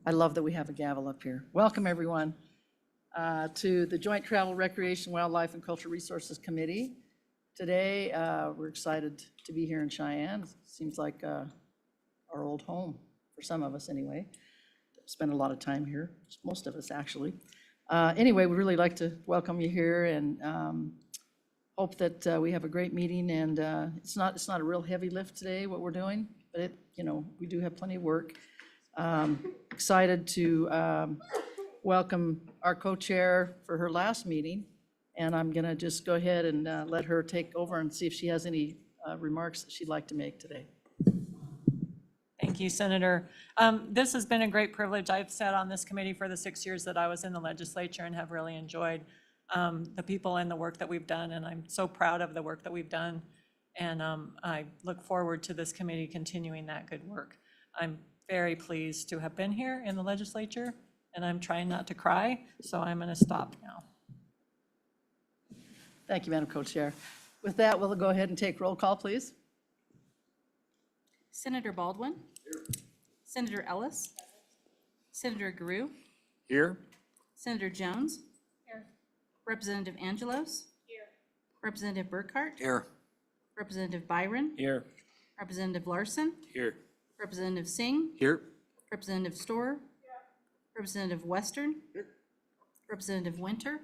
I love that we have a gavel up here. Welcome, everyone, to the Joint Travel, Recreation, Wildlife, and Cultural Resources Committee. Today, we're excited to be here in Cheyenne. Seems like our old home, for some of us anyway. Spend a lot of time here, most of us actually. Anyway, we'd really like to welcome you here and hope that we have a great meeting. And it's not a real heavy lift today, what we're doing, but we do have plenty of work. Excited to welcome our co-chair for her last meeting, and I'm going to just go ahead and let her take over and see if she has any remarks that she'd like to make today. Thank you, Senator. This has been a great privilege. I've sat on this committee for the 6 years that I was in the legislature and have really enjoyed the people and the work that we've done, and I'm so proud of the work that we've done, and I look forward to this committee continuing that good work. I'm very pleased to have been here in the legislature, and I'm trying not to cry, so I'm going to stop now. Thank you, Madam Co-Chair. With that, we'll go ahead and take roll call, please. Senator Baldwin. Here. Senator Ellis. Senator Guru. Here. Senator Jones. Here. Representative Angelos. Here. Representative Burkhart. Here. Representative Byron. Here. Representative Larson. Here. Representative Singh. Here. Representative Storer. Representative Western. Here. Representative Winter.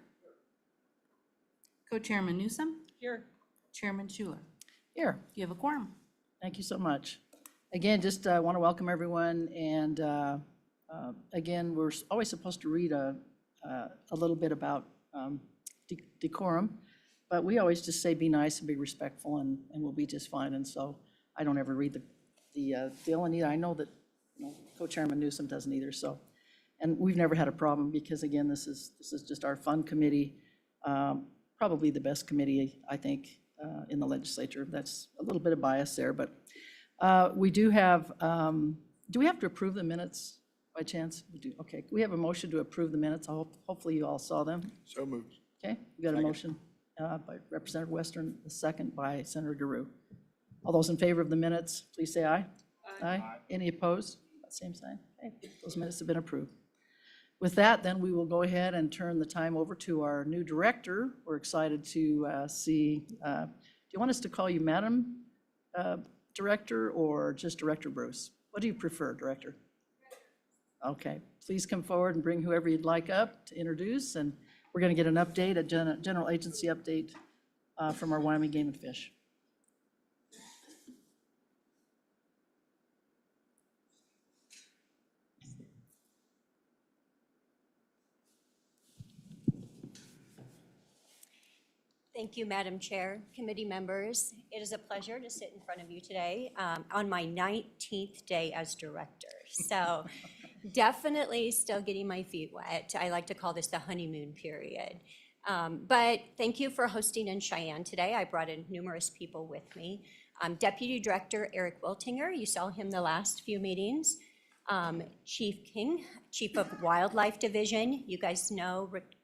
Co-Chairman Newsom. Here. Chairman Schuler. Here. You have a quorum. Thank you so much. Again, just want to welcome everyone, and again, we're always supposed to read a little bit about decorum, but we always just say be nice and be respectful, and we'll be just fine. And so I don't ever read the deal, and I know that Co-Chairman Newsom doesn't either. So, and we've never had a problem because again, this is just our fun committee, probably the best committee I think in the legislature. That's a little bit of bias there, but we do have. Do we have to approve the minutes by chance? We do. Okay, we have a motion to approve the minutes. Hopefully you all saw them. So moved. Okay, we got a motion by Representative Western, a second by Senator Guru. All those in favor of the minutes, please say aye. Aye. Any opposed? Same sign. Okay, those minutes have been approved. With that, then we will go ahead and turn the time over to our new director. We're excited to see. Do you want us to call you Madam Director or just Director Bruce? What do you prefer, Director? Okay, please come forward and bring whoever you'd like up to introduce, and we're going to get an update, a general agency update from our Wyoming Game and Fish. Thank you, Madam Chair, committee members. It is a pleasure to sit in front of you today on my 19th day as director. So definitely still getting my feet wet. I like to call this the honeymoon period. But thank you for hosting in Cheyenne today. I brought in numerous people with me. Deputy Director Eric Wiltinger, you saw him the last few meetings. Chief King, Chief of Wildlife Division. You guys know Rick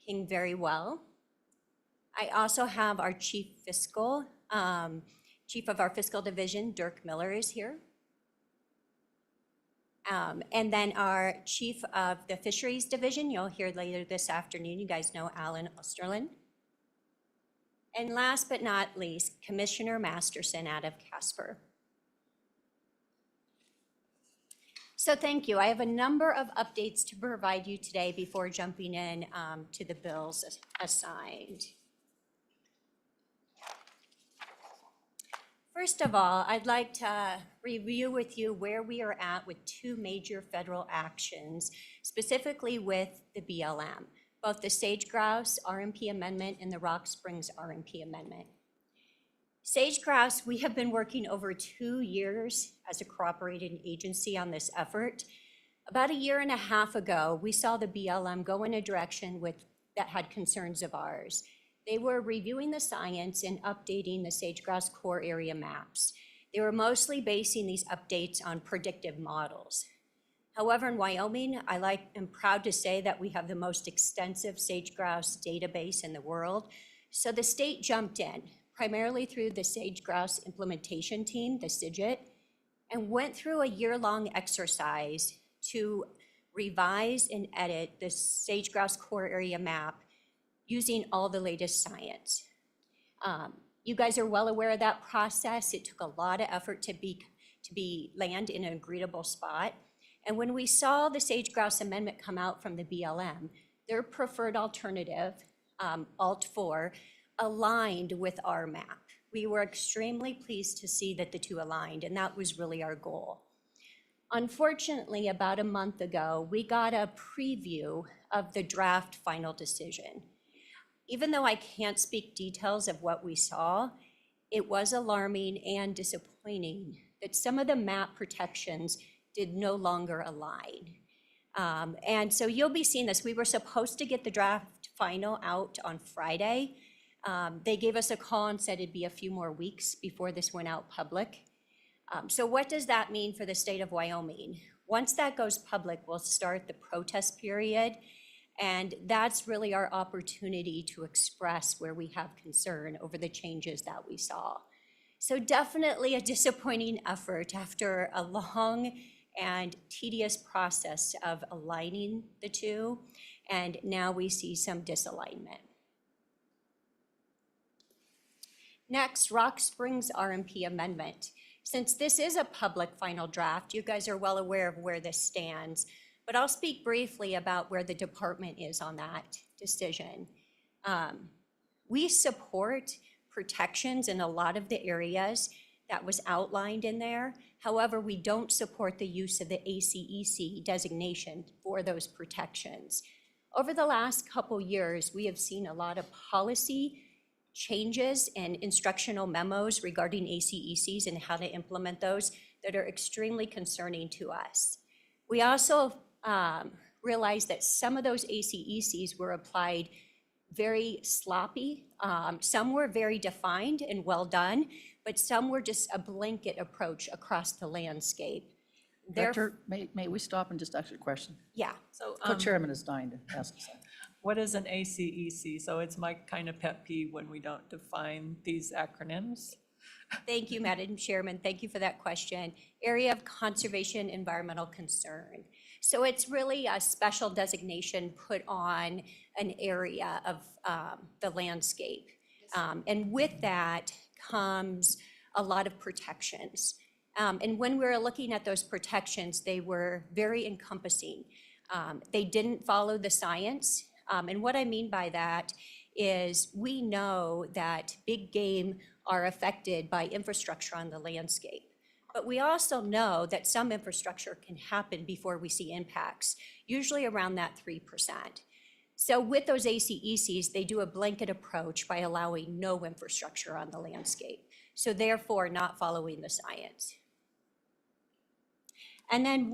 King very well. I also have our chief of our fiscal division, Dirk Miller, is here. And then our chief of the fisheries division, you'll hear later this afternoon, you guys know Alan Osterlin. And last but not least, Commissioner Masterson out of Casper. So thank you. I have a number of updates to provide you today before jumping in to the bills assigned. First of all, I'd like to review with you where we are at with two major federal actions, specifically with the BLM, both the Sage Grouse RMP amendment and the Rock Springs RMP amendment. Sage Grouse, we have been working over 2 years as a cooperating agency on this effort. About a year and a half ago, we saw the BLM go in a direction that had concerns of ours. They were reviewing the science and updating the sage-grouse core area maps. They were mostly basing these updates on predictive models. However, in Wyoming, am proud to say that we have the most extensive sage-grouse database in the world. So the state jumped in, primarily through the sage-grouse implementation team, the SIGIT, and went through a year-long exercise to revise and edit the sage grouse core area map using all the latest science. You guys are well aware of that process. It took a lot of effort to land in an agreeable spot. And when we saw the sage grouse amendment come out from the BLM, their preferred alternative, Alt 4, aligned with our map. We were extremely pleased to see that the two aligned, and that was really our goal. Unfortunately, about a month ago, we got a preview of the draft final decision. Even though I can't speak details of what we saw, it was alarming and disappointing that some of the map protections did no longer align. And so you'll be seeing this. We were supposed to get the draft final out on Friday. They gave us a call and said it'd be a few more weeks before this went out public. So what does that mean for the state of Wyoming? Once that goes public, we'll start the protest period. And that's really our opportunity to express where we have concern over the changes that we saw. So definitely a disappointing effort after a long and tedious process of aligning the two. And now we see some disalignment. Next, Rock Springs RMP amendment. Since this is a public final draft, you guys are well aware of where this stands. But I'll speak briefly about where the department is on that decision. We support protections in a lot of the areas that was outlined in there. However, we don't support the use of the ACEC designation for those protections. Over the last couple years, we have seen a lot of policy changes and instructional memos regarding ACECs and how to implement those that are extremely concerning to us. We also realized that some of those ACECs were applied very sloppy. Some were very defined and well done, but some were just a blanket approach across the landscape. Director, may we stop and just ask you a question? Yeah. So Co-chairman is dying to ask something. what is an ACEC? So it's my kind of pet peeve when we don't define these acronyms. Thank you, Madam Chairman. Thank you for that question. Area of Conservation Environmental Concern. So it's really a special designation put on an area of the landscape. And with that comes a lot of protections. And when we were looking at those protections, they were very encompassing. They didn't follow the science. And what I mean by that is we know that big game are affected by infrastructure on the landscape. But we also know that some infrastructure can happen before we see impacts, usually around that 3%. So with those ACECs, they do a blanket approach by allowing no infrastructure on the landscape. So therefore not following the science. And then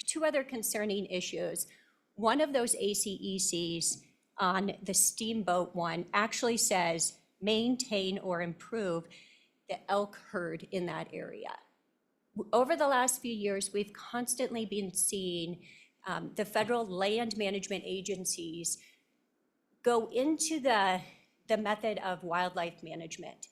two other concerning issues. One of those ACECs on the steamboat one actually says maintain or improve the elk herd in that area. Over the last few years, we've constantly been seeing the federal land management agencies go into the method of wildlife management.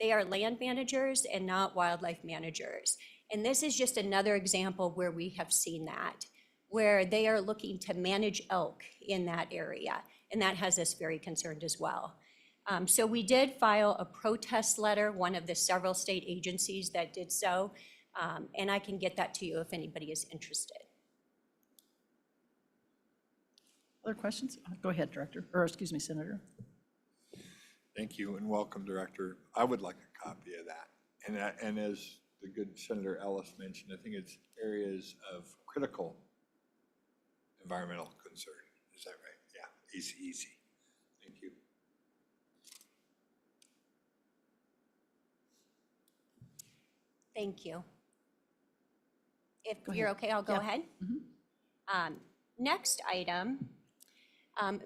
They are land managers and not wildlife managers. And this is just another example where we have seen that, where they are looking to manage elk in that area. And that has us very concerned as well. So we did file a protest letter, one of the several state agencies that did so, and I can get that to you if anybody is interested. Other questions? Go ahead, Director, or excuse me, Senator. Thank you and welcome, Director. I would like a copy of that. And as the good Senator Ellis mentioned, I think it's areas of critical environmental concern. Is that right? Yeah, ACEC. Thank you. Thank you. If Go you're ahead. okay, I'll go Yeah. ahead. Next item,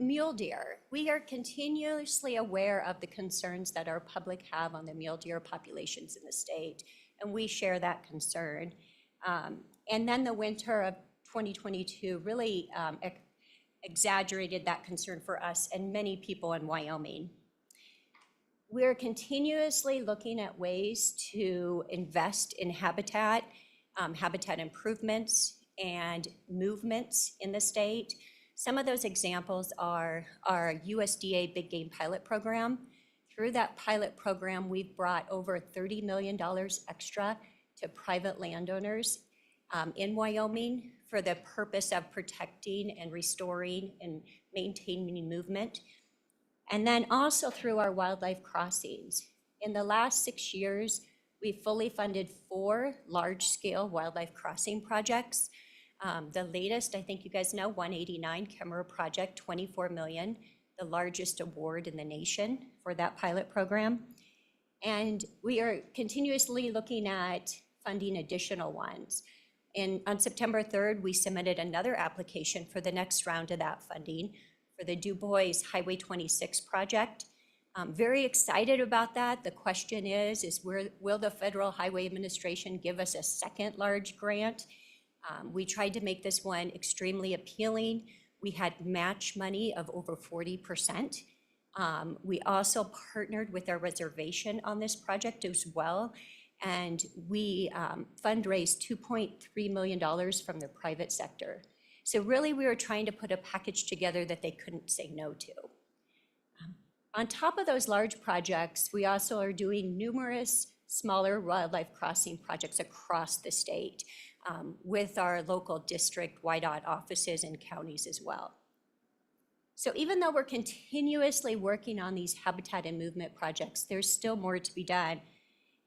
mule deer. We are continuously aware of the concerns that our public have on the mule deer populations in the state, and we share that concern. And then the winter of 2022 really exaggerated that concern for us and many people in Wyoming. We're continuously looking at ways to invest in habitat improvements, and movements in the state. Some of those examples are our USDA Big Game Pilot Program. Through that pilot program, we've brought over $30 million extra to private landowners in Wyoming for the purpose of protecting and restoring and maintaining movement. And then also through our wildlife crossings. In the last 6 years, we fully funded 4 large-scale wildlife crossing projects. The latest, I think you guys know, 189 Camera Project, $24 million, the largest award in the nation for that pilot program. And we are continuously looking at funding additional ones. On September 3rd, we submitted another application for the next round of that funding for the Du Bois Highway 26 project. I'm very excited about that. The question is will the Federal Highway Administration give us a second large grant? We tried to make this one extremely appealing. We had match money of over 40%. We also partnered with our reservation on this project as well. And we fundraised $2.3 million from the private sector. So really, we were trying to put a package together that they couldn't say no to. On top of those large projects, we also are doing numerous smaller wildlife crossing projects across the state with our local district WYDOT offices and counties as well. So even though we're continuously working on these habitat and movement projects, there's still more to be done.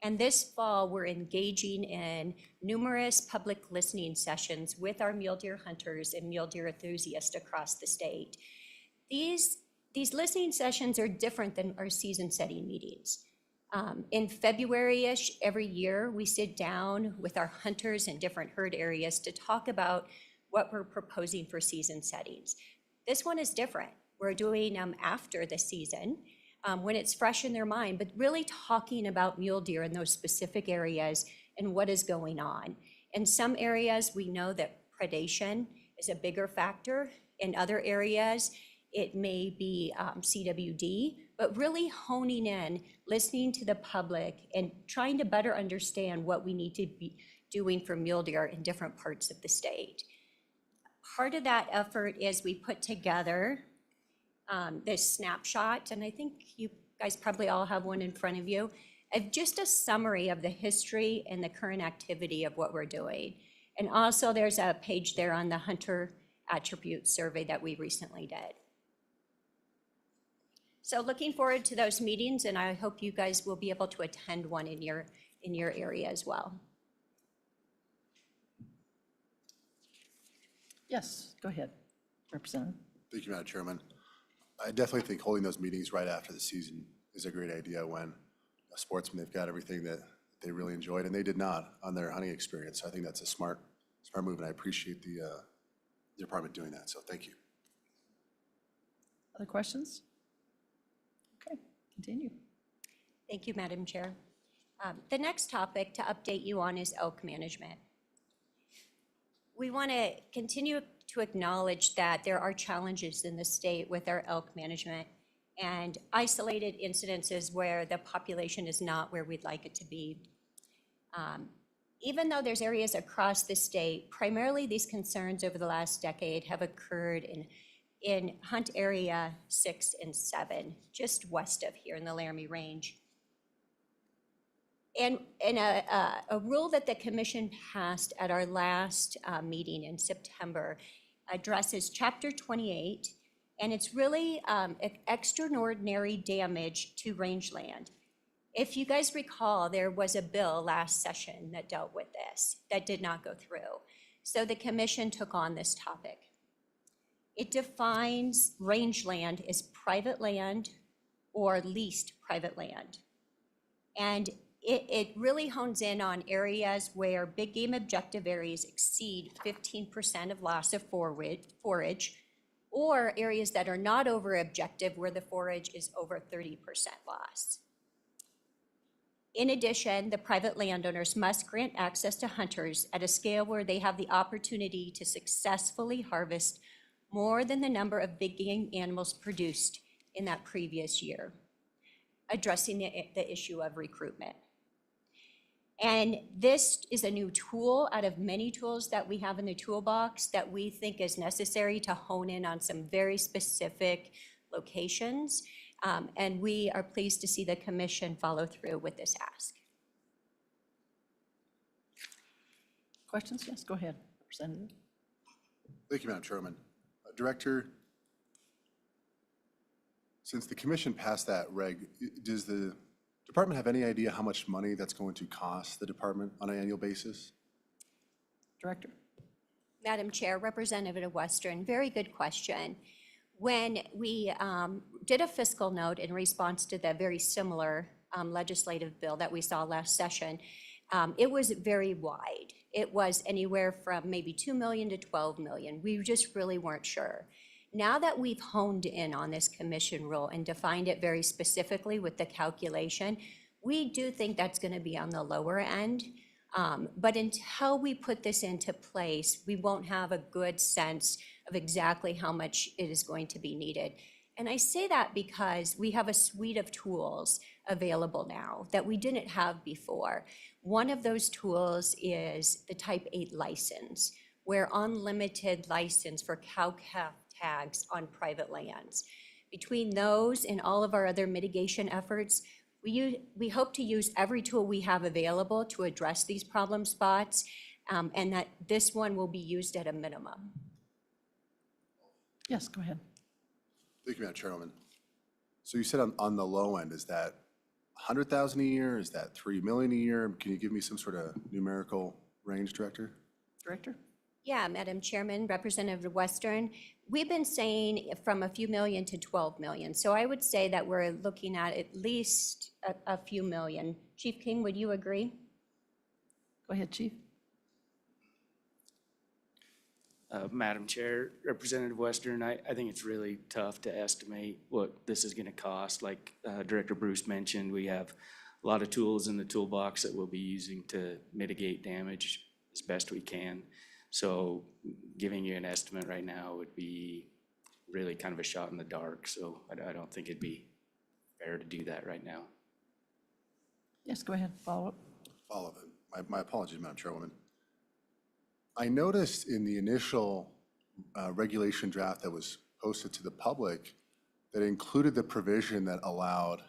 And this fall, we're engaging in numerous public listening sessions with our mule deer hunters and mule deer enthusiasts across the state. These listening sessions are different than our season-setting meetings. In February-ish every year, we sit down with our hunters in different herd areas to talk about what we're proposing for season settings. This one is different. We're doing them after the season, when it's fresh in their mind, but really talking about mule deer in those specific areas and what is going on. In some areas, we know that predation is a bigger factor. In other areas, it may be CWD, but really honing in, listening to the public, and trying to better understand what we need to be doing for mule deer in different parts of the state. Part of that effort is we put together this snapshot, and I think you guys probably all have one in front of you, of just a summary of the history and the current activity of what we're doing. And also there's a page there on the hunter attribute survey that we recently did. So looking forward to those meetings, and I hope you guys will be able to attend one in your area as well. Yes, go ahead, Representative. Thank you, Madam Chairman. I definitely think holding those meetings right after the season is a great idea when a sportsman, they've got everything that they really enjoyed, and they did not on their hunting experience. So I think that's a smart move, and I appreciate the department doing that. So thank you. Other questions? Okay, continue. Thank you, Madam Chair. The next topic to update you on is elk management. We want to continue to acknowledge that there are challenges in the state with our elk management and isolated incidences where the population is not where we'd like it to be. Even though there's areas across the state, primarily these concerns over the last decade have occurred in Hunt Area 6 and 7, just west of here in the Laramie Range. And a rule that the commission passed at our last meeting in September addresses Chapter 28, and it's really extraordinary damage to rangeland. If you guys recall, there was a bill last session that dealt with this that did not go through. So the commission took on this topic. It defines rangeland as private land or leased private land. And it really hones in on areas where big game objective areas exceed 15% of loss of forage, or areas that are not over objective where the forage is over 30% loss. In addition, the private landowners must grant access to hunters at a scale where they have the opportunity to successfully harvest more than the number of big game animals produced in that previous year, addressing the issue of recruitment. And this is a new tool out of many tools that we have in the toolbox that we think is necessary to hone in on some very specific locations. And we are pleased to see the commission follow through with this ask. Questions? Yes, go ahead, Representative. Thank you, Madam Chairman. Director, since the commission passed that reg, does the department have any idea how much money that's going to cost the department on an annual basis? Director? Madam Chair, Representative Western, very good question. When we did a fiscal note in response to the very similar legislative bill that we saw last session, it was very wide. It was anywhere from maybe 2 million to 12 million. We just really weren't sure. Now that we've honed in on this commission rule and defined it very specifically with the calculation, we do think that's going to be on the lower end. But until we put this into place, we won't have a good sense of exactly how much it is going to be needed. And I say that because we have a suite of tools available now that we didn't have before. One of those tools is the Type 8 license, where unlimited license for cow-calf tags on private lands. Between those and all of our other mitigation efforts, we hope to use every tool we have available to address these problem spots, and that this one will be used at a minimum. Yes, go ahead. Thank you, Madam Chairwoman. So you said on the low end, is that 100,000 a year? Is that 3 million a year? Can you give me some sort of numerical range, Director? Director? Yeah, Madam Chairman, Representative Western, we've been saying from a few million to 12 million. So I would say that we're looking at least a few million. Chief King, would you agree? Go ahead, Chief. Madam Chair, Representative Western, I think it's really tough to estimate what this is going to cost. Like Director Bruce mentioned, we have a lot of tools in the toolbox that we'll be using to mitigate damage as best we can. So giving you an estimate right now would be really kind of a shot in the dark. So I don't think it'd be fair to do that right now. Yes, go ahead, follow up. Follow up. My apologies, Madam Chairwoman. I noticed in the initial regulation draft that was posted to the public that included the provision that allowed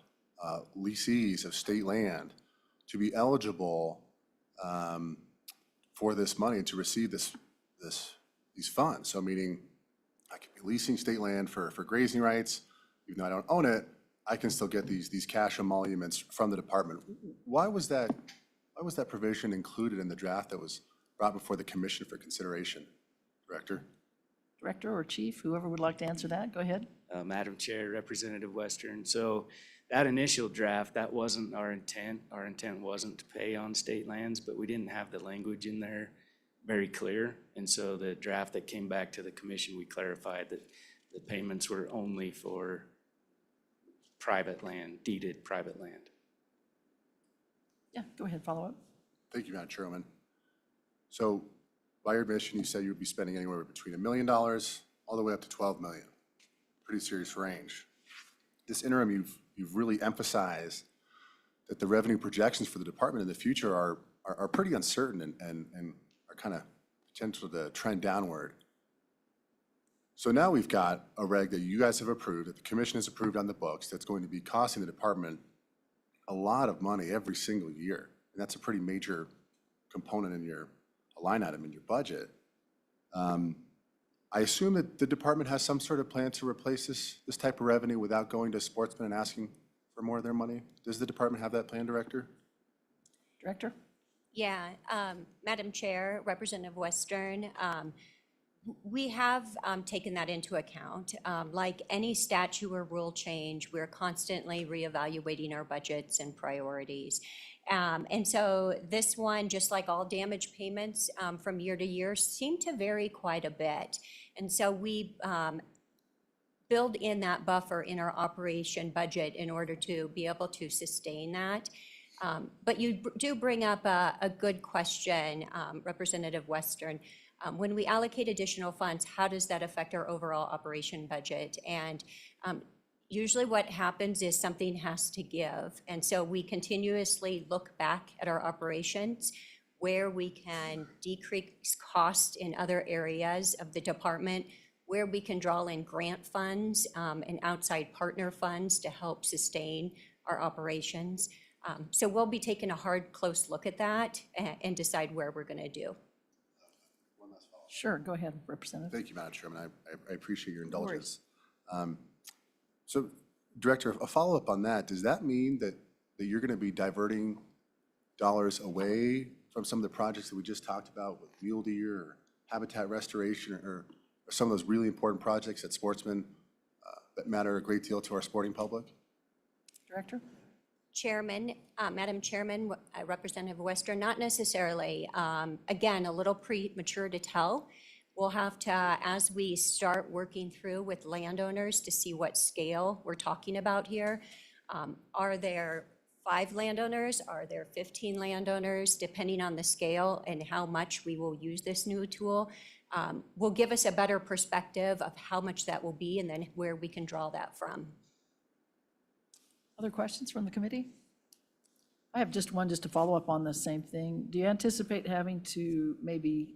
leasees of state land to be eligible for this money and to receive these funds. So meaning I could be leasing state land for grazing rights, even though I don't own it, I can still get these cash emoluments from the department. Why was that provision included in the draft that was brought before the commission for consideration? Director? Director or Chief, whoever would like to answer that, go ahead. Madam Chair, Representative Western, so that initial draft, that wasn't our intent. Our intent wasn't to pay on state lands, but we didn't have the language in there very clear. And so the draft that came back to the commission, we clarified that the payments were only for private land, deeded private land. Yeah, go ahead, follow up. Thank you, Madam Chairwoman. So by your admission, you said you'd be spending anywhere between $1 million all the way up to 12 million. Pretty serious range. This interim, you've really emphasized that the revenue projections for the department in the future are pretty uncertain and are kind of potential to trend downward. So now we've got a reg that you guys have approved, that the commission has approved on the books, that's going to be costing the department a lot of money every single year. And that's a pretty major component in your line item in your budget. I assume that the department has some sort of plan to replace this type of revenue without going to sportsmen and asking for more of their money. Does the department have that plan, Director? Director? Yeah, Madam Chair, Representative Western, we have taken that into account. Like any statute or rule change, we're constantly reevaluating our budgets and priorities. And so this one, just like all damage payments from year to year, seem to vary quite a bit. And so we build in that buffer in our operation budget in order to be able to sustain that. But you do bring up a good question, Representative Western. When we allocate additional funds, how does that affect our overall operation budget? And usually what happens is something has to give. And so we continuously look back at our operations where we can decrease costs in other areas of the department, where we can draw in grant funds and outside partner funds to help sustain our operations. So we'll be taking a hard, close look at that and decide where we're going to do. One last follow-up. Sure, go ahead, Representative. Thank you, Madam Chairman. I appreciate your worries. indulgence. So, Director, a follow-up on that, does that mean that you're going to be diverting dollars away from some of the projects that we just talked about with mule deer or habitat restoration or some of those really important projects at Sportsman that matter a great deal to our sporting public? Director? Chairman, Madam Chairman, Representative Wester, not necessarily. Again, a little premature to tell. We'll have to, as we start working through with landowners to see what scale we're talking about here. Are there 5 landowners? Are there 15 landowners? Depending on the scale and how much we will use this new tool, will give us a better perspective of how much that will be and then where we can draw that from. Other questions from the committee? I have just one, just to follow up on the same thing. Do you anticipate having to maybe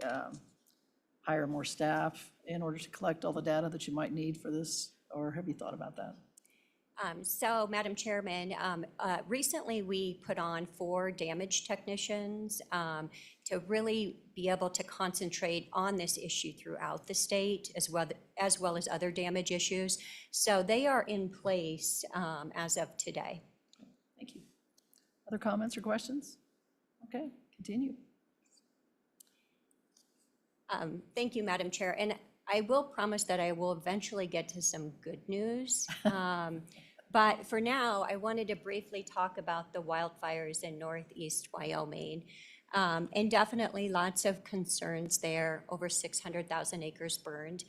hire more staff in order to collect all the data that you might need for this, or have you thought about that? So, Madam Chairman, recently we put on 4 damage technicians to really be able to concentrate on this issue throughout the state as well as other damage issues. So they are in place as of today. Thank you. Other comments or questions? Okay, continue. Thank you, Madam Chair. And I will promise that I will eventually get to some good news. But for now, I wanted to briefly talk about the wildfires in Northeast Wyoming. And definitely lots of concerns there, over 600,000 acres burned,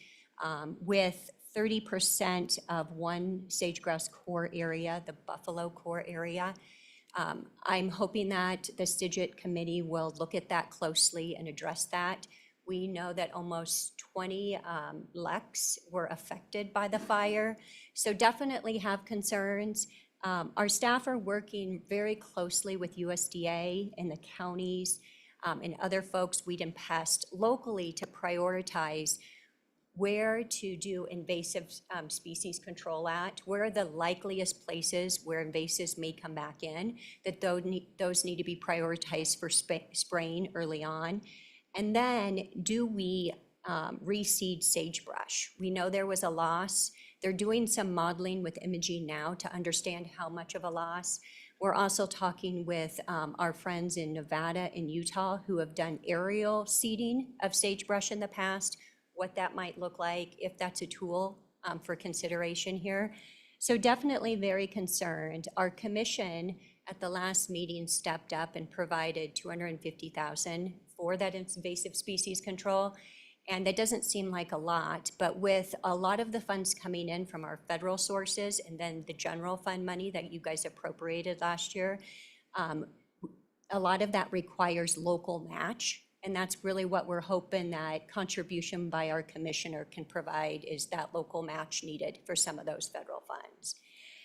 with 30% of one sage-grouse core area, the buffalo core area. I'm hoping that the Signet Committee will look at that closely and address that. We know that almost 20 leks were affected by the fire, so definitely have concerns. Our staff are working very closely with USDA and the counties and other folks, Weed and Pest, locally to prioritize where to do invasive species control at, where are the likeliest places where invasives may come back in, that those need to be prioritized for spraying early on. And then, do we reseed sagebrush? We know there was a loss. They're doing some modeling with imaging now to understand how much of a loss. We're also talking with our friends in Nevada and Utah who have done aerial seeding of sagebrush in the past, what that might look like, if that's a tool for consideration here. So definitely very concerned. Our commission at the last meeting stepped up and provided $250,000 for that invasive species control. And that doesn't seem like a lot, but with a lot of the funds coming in from our federal sources and then the general fund money that you guys appropriated last year, a lot of that requires local match. And that's really what we're hoping that contribution by our commissioner can provide, is that local match needed for some of those federal funds.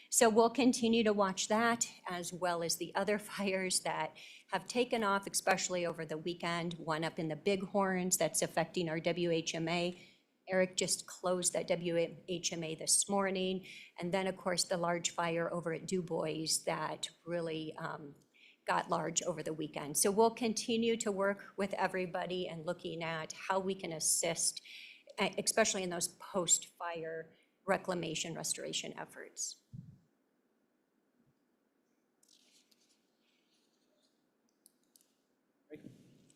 So we'll continue to watch that, as well as the other fires that have taken off, especially over the weekend. One up in the Bighorns that's affecting our WHMA. Eric just closed that WHMA this morning. And then, of course, the large fire over at Du Bois that really got large over the weekend. So we'll continue to work with everybody and looking at how we can assist, especially in those post-fire reclamation restoration efforts.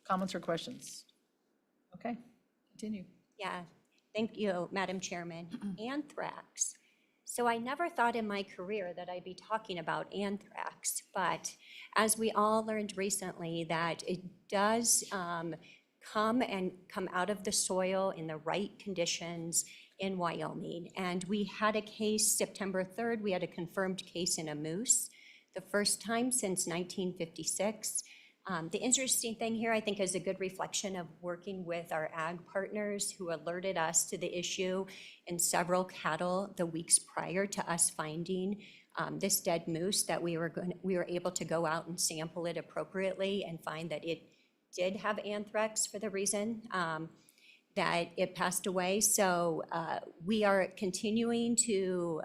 Comments or questions? Okay, continue. Yeah, thank you, Madam Chairman. Anthrax. So I never thought in my career that I'd be talking about anthrax, but as we all learned recently, that it does come out of the soil in the right conditions in Wyoming. And we had a case September 3rd, we had a confirmed case in a moose, the first time since 1956. The interesting thing here, I think, is a good reflection of working with our ag partners who alerted us to the issue in several cattle the weeks prior to us finding this dead moose, that we were able to go out and sample it appropriately and find that it did have anthrax for the reason that it passed away. So we are continuing to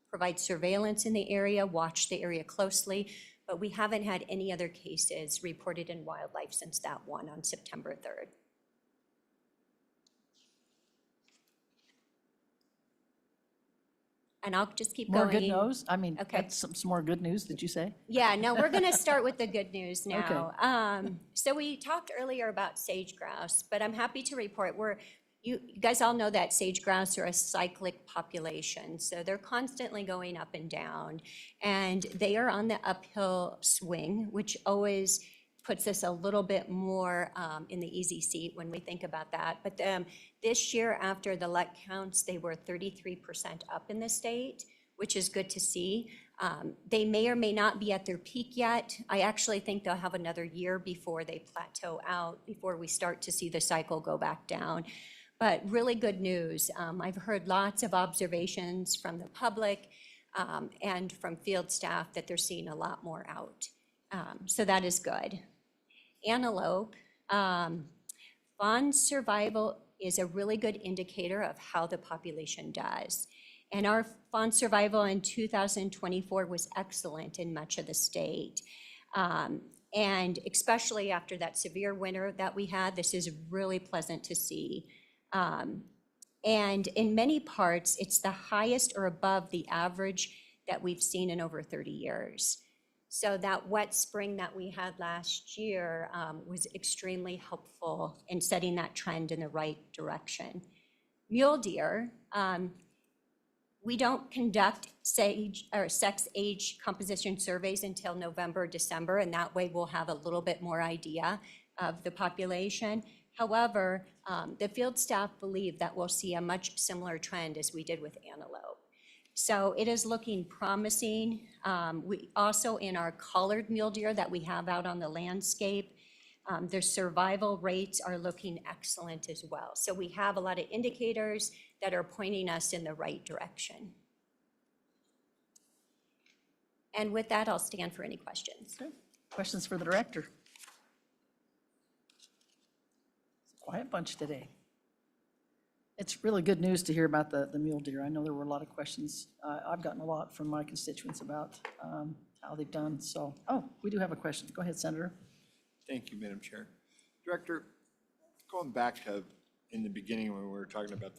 provide surveillance in the area, watch the area closely, but we haven't had any other cases reported in wildlife since that one on September 3rd. And I'll just keep More going. good news? I mean, Okay. that's some more good news, did you say? Yeah, no, we're gonna start with the good news now. So we talked earlier about sage grouse, but I'm happy to report you guys all know that sage grouse are a cyclic population, so they're constantly going up and down. And they are on the uphill swing, which always puts us a little bit more in the easy seat when we think about that. But this year, after the let counts, they were 33% up in the state, which is good to see. They may or may not be at their peak yet. I actually think they'll have another year before they plateau out, before we start to see the cycle go back down. But really good news. I've heard lots of observations from the public and from field staff that they're seeing a lot more out. So that is good. Antelope, fawn survival is a really good indicator of how the population does. And our fawn survival in 2024 was excellent in much of the state. And especially after that severe winter that we had, this is really pleasant to see. And in many parts, it's the highest or above the average that we've seen in over 30 years. So that wet spring that we had last year was extremely helpful in setting that trend in the right direction. Mule deer, we don't conduct sex age composition surveys until November, December, and that way we'll have a little bit more idea of the population. However, the field staff believe that we'll see a much similar trend as we did with antelope. So it is looking promising. We also, in our collared mule deer that we have out on the landscape, their survival rates are looking excellent as well. So we have a lot of indicators that are pointing us in the right direction. And with that, I'll stand for any questions. Okay. Questions for the director? Quiet bunch today. It's really good news to hear about the mule deer. I know there were a lot of questions. I've gotten a lot from my constituents about how they've done. So, we do have a question. Go ahead, Senator. Thank you, Madam Chair. Director, going back to in the beginning when we were talking about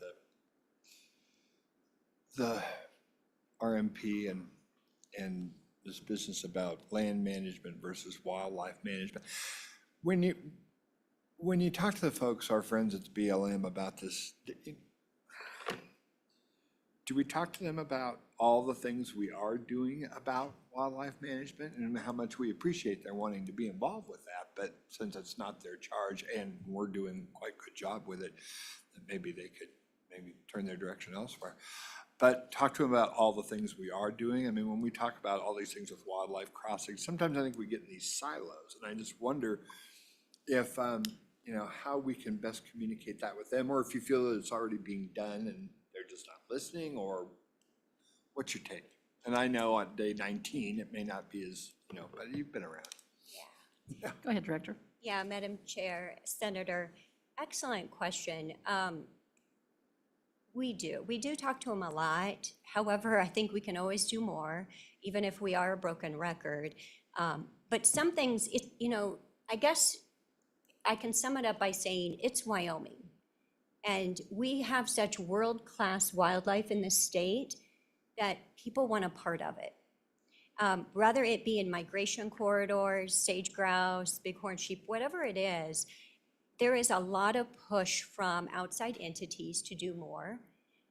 the RMP and this business about land management versus wildlife management. When you talk to the folks, our friends at the BLM about this, do we talk to them about all the things we are doing about wildlife management and how much we appreciate their wanting to be involved with that? But since it's not their charge and we're doing quite a good job with it, then maybe they could turn their direction elsewhere. But talk to them about all the things we are doing. I mean, when we talk about all these things with wildlife crossings, sometimes I think we get in these silos. And I just wonder if, how we can best communicate that with them, or if you feel that it's already being done and they're just not listening, or what's your take? And I know on day 19, it may not be as, but you've been around. Yeah. Go ahead, Director. Yeah, Madam Chair, Senator, excellent question. We do talk to them a lot. However, I think we can always do more, even if we are a broken record. But some things, I guess I can sum it up by saying it's Wyoming. And we have such world-class wildlife in this state that people want a part of it. Rather it be in migration corridors, sage grouse, bighorn sheep, whatever it is, there is a lot of push from outside entities to do more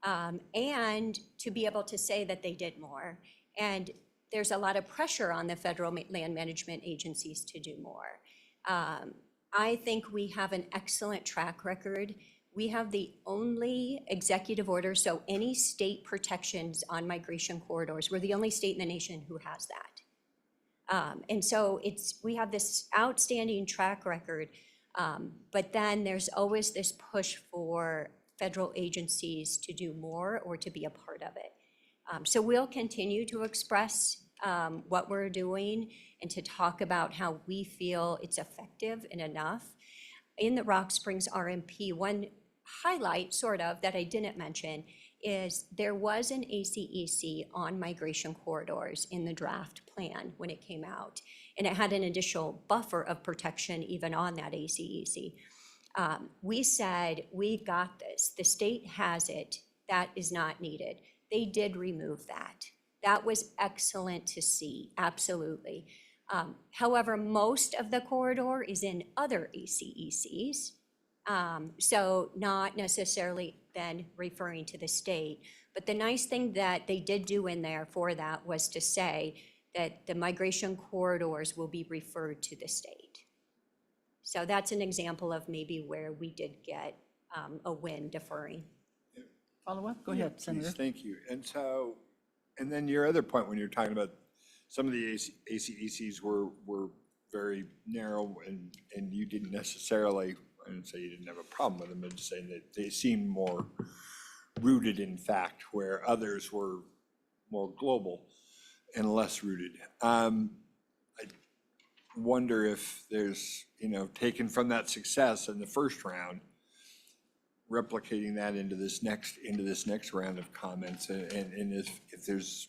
and to be able to say that they did more. And there's a lot of pressure on the federal land management agencies to do more. I think we have an excellent track record. We have the only executive order, so any state protections on migration corridors, we're the only state in the nation who has And so we have this outstanding track record, but then there's always this push for federal agencies to do more or to be a part of it. So we'll continue to express what we're doing and to talk about how we feel it's effective and enough. In the Rock Springs RMP, one highlight, sort of, that I didn't mention is there was an ACEC on migration corridors in the draft plan when it came out. And it had an additional buffer of protection even on that ACEC. We said, we've got this. The state has it. That is not needed. They did remove that. That was excellent to see, absolutely. However, most of the corridor is in other ACECs. So not necessarily then referring to the state. But the nice thing that they did do in there for that was to say that the migration corridors will be referred to the state. So that's an example of maybe where we did get a win deferring. Follow up? Go ahead, Please, Senator. thank you. And so, and then your other point when you're talking about some of the ACECs were very narrow and you didn't necessarily, I didn't say you didn't have a problem with them, but just saying that they seemed more rooted in fact, where others were more global and less rooted. I wonder if there's, taken from that success in the first round, replicating that into this next round of comments, and if there's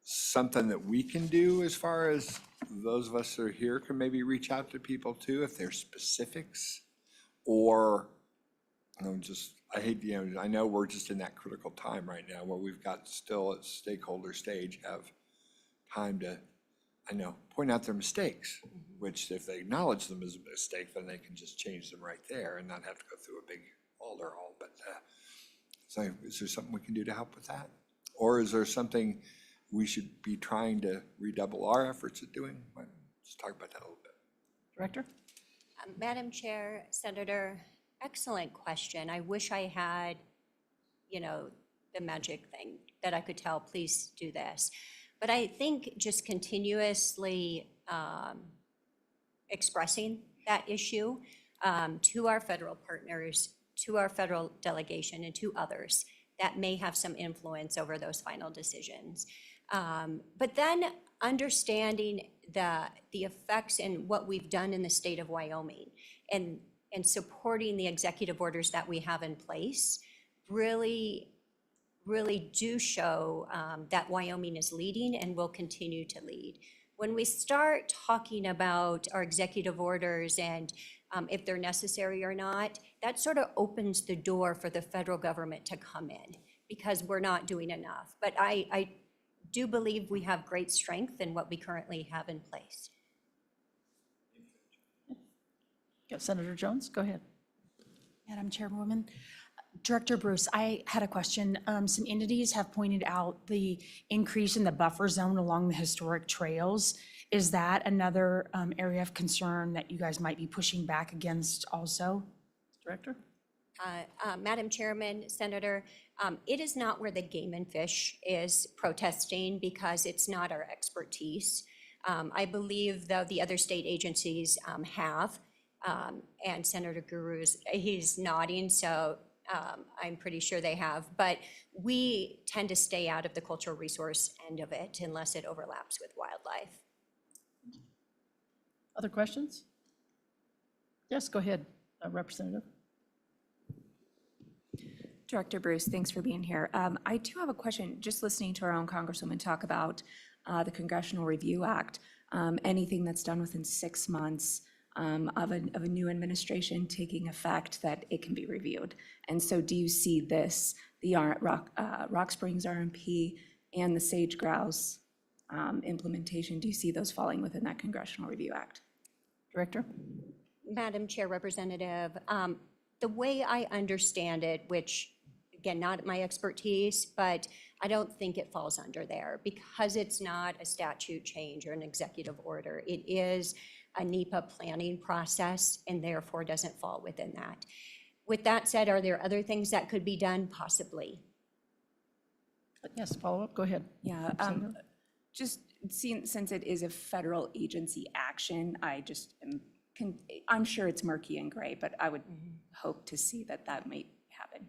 something that we can do as far as those of us that are here can maybe reach out to people too, if there's specifics, or I hate, I know we're just in that critical time right now where we've got still at stakeholder stage have time to, point out their mistakes, which if they acknowledge them as a mistake, then they can just change them right there and not have to go through a big overhaul. But so is there something we can do to help with that? Or is there something we should be trying to redouble our efforts at doing? Let's talk about that a little bit. Director? Madam Chair, Senator, excellent question. I wish I had, the magic thing that I could tell, please do this. But I think just continuously expressing that issue to our federal partners, to our federal delegation, and to others that may have some influence over those final decisions. But then understanding the effects and what we've done in the state of Wyoming and supporting the executive orders that we have in place really do show that Wyoming is leading and will continue to lead. When we start talking about our executive orders and if they're necessary or not, that sort of opens the door for the federal government to come in because we're not doing enough. But I do believe we have great strength in what we currently have in place. Yeah, Senator Jones, go ahead. Madam Chairwoman, Director Bruce, I had a question. Some entities have pointed out the increase in the buffer zone along the historic trails. Is that another area of concern that you guys might be pushing back against also? Director? Madam Chairman, Senator, it is not where the Game and Fish is protesting because it's not our expertise. I believe, though, the other state agencies have, and Senator Guru's, he's nodding, so I'm pretty sure they have. But we tend to stay out of the cultural resource end of it unless it overlaps with wildlife. Other questions? Yes, go ahead, Representative. Director Bruce, thanks for being here. I do have a question, just listening to our own Congresswoman talk about the Congressional Review Act, anything that's done within 6 months of a new administration taking effect, that it can be reviewed. And so do you see this, the Rock Springs RMP and the Sage Grouse implementation, do you see those falling within that Congressional Review Act? Director? Madam Chair, Representative, the way I understand it, which again, not my expertise, but I don't think it falls under there because it's not a statute change or an executive order. It is a NEPA planning process and therefore doesn't fall within that. With that said, are there other things that could be done? Possibly. Yes, follow up, go ahead. Yeah, just since it is a federal agency action, I just am, I'm sure it's murky and gray, but I would hope to see that that may happen.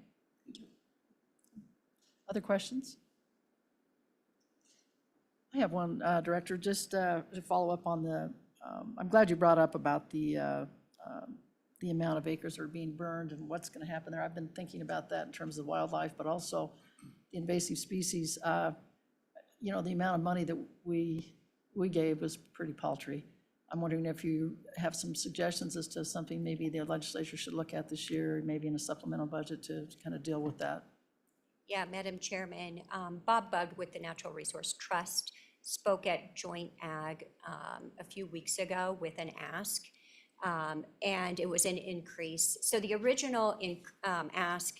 Other questions? I have one, Director, just to follow up on the, I'm glad you brought up about the amount of acres that are being burned and what's going to happen there. I've been thinking about that in terms of wildlife, but also the invasive species. You know, the amount of money that we gave was pretty paltry. I'm wondering if you have some suggestions as to something maybe the legislature should look at this year, maybe in a supplemental budget to kind of deal with that. Yeah, Madam Chairman, Bob Bugg with the Natural Resource Trust spoke at Joint Ag a few weeks ago with an ask, and it was an increase. So the original ask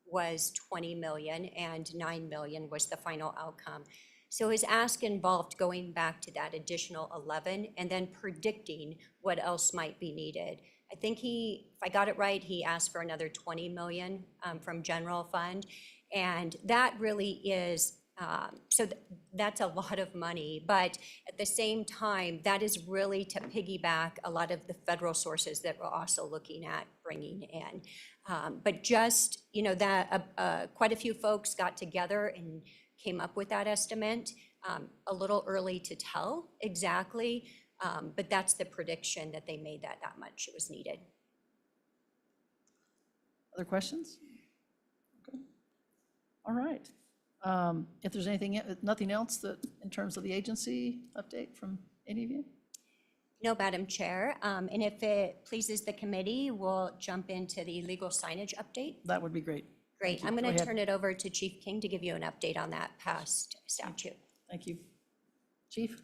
was 20 million and 9 million was the final outcome. So his ask involved going back to that additional 11 and then predicting what else might be needed. I think if I got it right, he asked for another 20 million from general fund. And that really is, that's a lot of money, but at the same time, that is really to piggyback a lot of the federal sources that we're also looking at bringing in. But just, you know, that quite a few folks got together and came up with that estimate. A little early to tell exactly, but that's the prediction that they made that much was needed. Other questions? Okay. All right. If there's nothing else that, in terms of the agency update from any of you? No, Madam Chair. And if it pleases the committee, we'll jump into the legal signage update. That would be great. Great. you. I'm Go going to ahead. turn it over to Chief King to give you an update on that past statute. Thank you. Chief,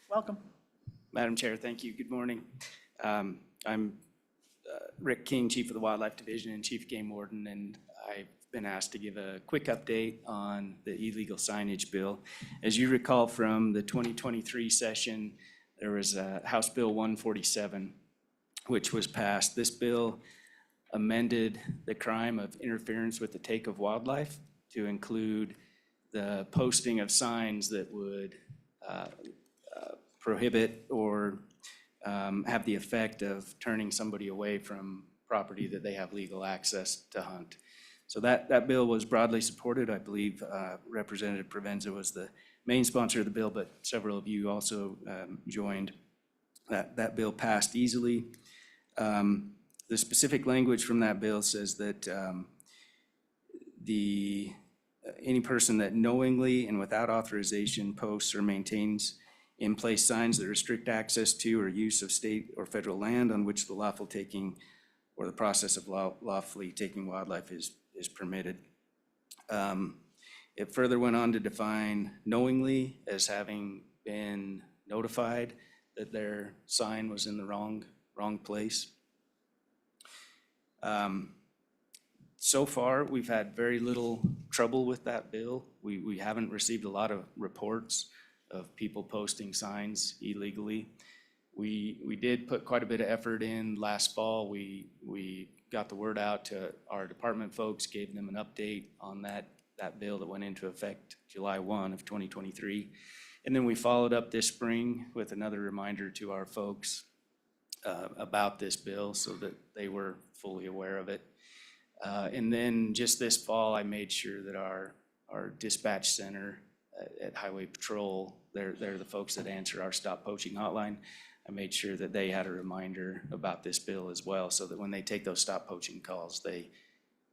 welcome. Madam Chair, thank you. Good morning. I'm Rick King, Chief of the Wildlife Division and Chief Game Warden, and I've been asked to give a quick update on the illegal signage bill. As you recall from the 2023 session, there was House Bill 147, which was passed. This bill amended the crime of interference with the take of wildlife to include the posting of signs that would prohibit or have the effect of turning somebody away from property that they have legal access to hunt. So that bill was broadly supported. I believe Representative Provenza was the main sponsor of the bill, but several of you also joined. That bill passed easily. The specific language from that bill says that any person that knowingly and without authorization posts or maintains in place signs that restrict access to or use of state or federal land on which the lawful taking or the process of lawfully taking wildlife is permitted. It further went on to define knowingly as having been notified that their sign was in the wrong place. So far, we've had very little trouble with that bill. We haven't received a lot of reports of people posting signs illegally. We did put quite a bit of effort in last fall. We got the word out to our department folks, gave them an update on that bill that went into effect July 1 of 2023. And then we followed up this spring with another reminder to our folks about this bill so that they were fully aware of it. And then just this fall, I made sure that our dispatch center at Highway Patrol, they're the folks that answer our stop poaching hotline. I made sure that they had a reminder about this bill as well, so that when they take those stop poaching calls, they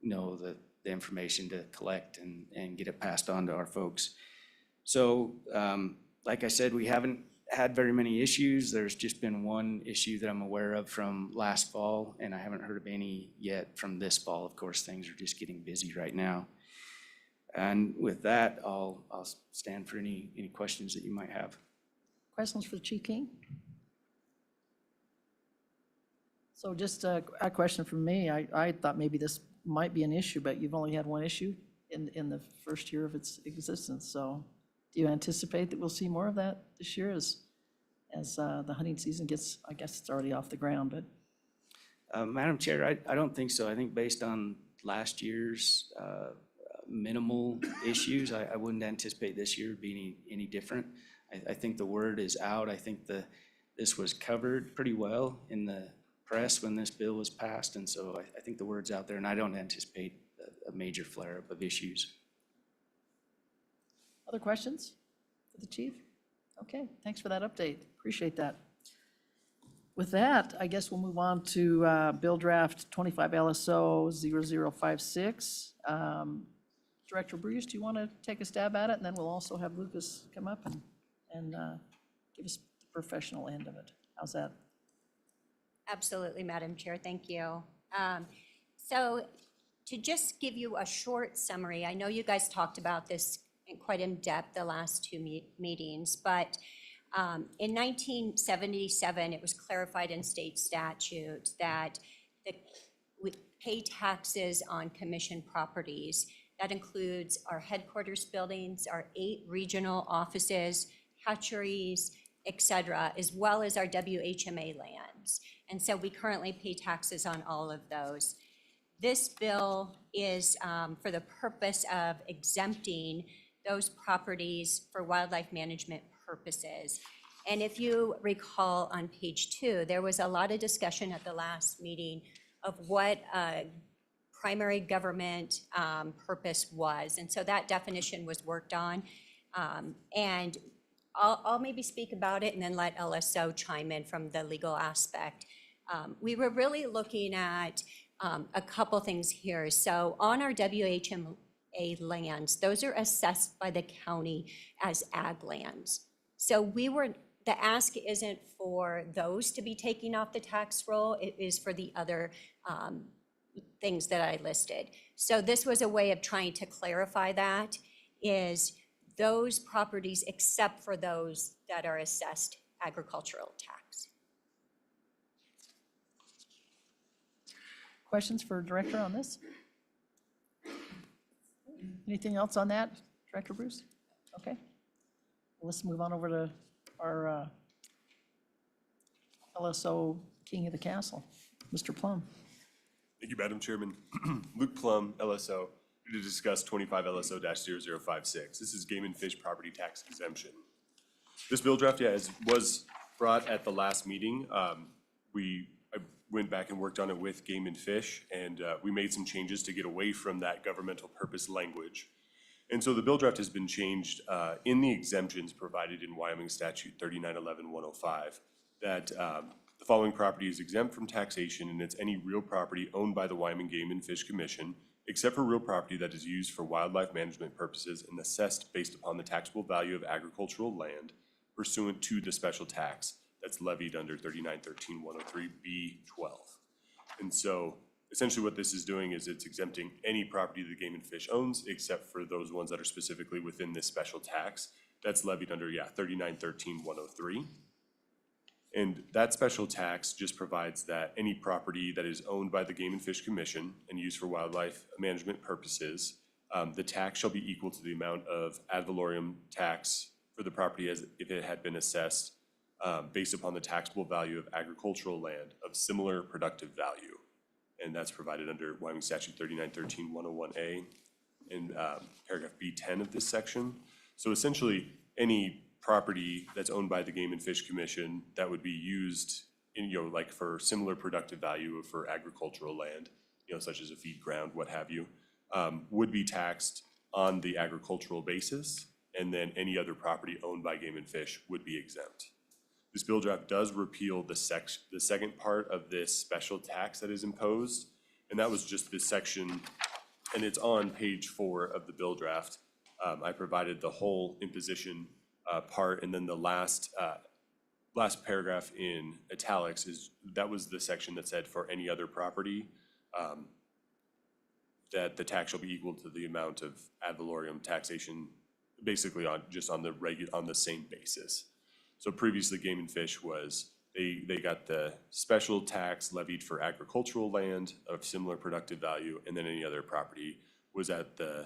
know the information to collect and get it passed on to our folks. So like I said, we haven't had very many issues. There's just been one issue that I'm aware of from last fall, and I haven't heard of any yet from this fall. Of course, things are just getting busy right now. And with that, I'll stand for any questions that you might have. Questions for Chief King? So just a question from me. I thought maybe this might be an issue, but you've only had one issue in the first year of its existence. So do you anticipate that we'll see more of that this year as the hunting season gets, I guess it's already off the ground, but? Madam Chair, I don't think so. I think based on last year's minimal issues, I wouldn't anticipate this year being any different. I think the word is out. I think this was covered pretty well in the press when this bill was passed, and so I think the word's out there, and I don't anticipate a major flare-up of issues. Other questions for the chief? Okay, thanks for that update. Appreciate that. With that, I guess we'll move on to Bill Draft 25 LSO 0056. Director Bruce, do you want to take a stab at it? And then we'll also have Lucas come up and give us the professional end of it. How's that? Absolutely, Madam Chair, thank you. So to just give you a short summary, I know you guys talked about this quite in depth the last two meetings, but in 1977, it was clarified in state statute that we pay taxes on commission properties. That includes our headquarters buildings, our 8 regional offices, hatcheries, et cetera, as well as our WHMA lands. And so we currently pay taxes on all of those. This bill is for the purpose of exempting those properties for wildlife management purposes. And if you recall on page 2, there was a lot of discussion at the last meeting of what primary government purpose was. And so that definition was worked on. And I'll maybe speak about it and then let LSO chime in from the legal aspect. We were really looking at a couple things here. So on our WHMA lands, those are assessed by the county as ag lands. So the ask isn't for those to be taken off the tax roll, it is for the other things that I listed. So this was a way of trying to clarify that, is those properties except for those that are assessed agricultural tax. Questions for Director on this? Anything else on that, Director Bruce? Okay. Well, let's move on over to our LSO King of the Castle, Mr. Plum. Thank you, Madam Chairman. Luke Plum, LSO, here to discuss 25 LSO-0056. This is game and fish property tax exemption. This bill draft, was brought at the last meeting. I went back and worked on it with Game and Fish, and we made some changes to get away from that governmental purpose language. And so the bill draft has been changed in the exemptions provided in Wyoming Statute 3911-105, that the following property is exempt from taxation, and it's any real property owned by the Wyoming Game and Fish Commission, except for real property that is used for wildlife management purposes and assessed based upon the taxable value of agricultural land pursuant to the special tax that's levied under 3913-103B12. And so essentially what this is doing is it's exempting any property the Game and Fish owns except for those ones that are specifically within this special tax that's levied under 3913-103. And that special tax just provides that any property that is owned by the Game and Fish Commission and used for wildlife management purposes, the tax shall be equal to the amount of ad valorem tax for the property as if it had been assessed based upon the taxable value of agricultural land of similar productive value. And that's provided under Wyoming Statute 3913-101A in paragraph B10 of this section. So essentially, any property that's owned by the Game and Fish Commission that would be used in, like for similar productive value for agricultural land, such as a feed ground, what have you, would be taxed on the agricultural basis, and then any other property owned by Game and Fish would be exempt. This bill draft does repeal the second part of this special tax that is imposed, and that was just this section, and it's on page 4 of the bill draft. I provided the whole imposition part, and then the last paragraph in italics that was the section that said for any other property that the tax shall be equal to the amount of ad valorem taxation, basically on the same basis. So previously, Game and Fish was they got the special tax levied for agricultural land of similar productive value, and then any other property was at the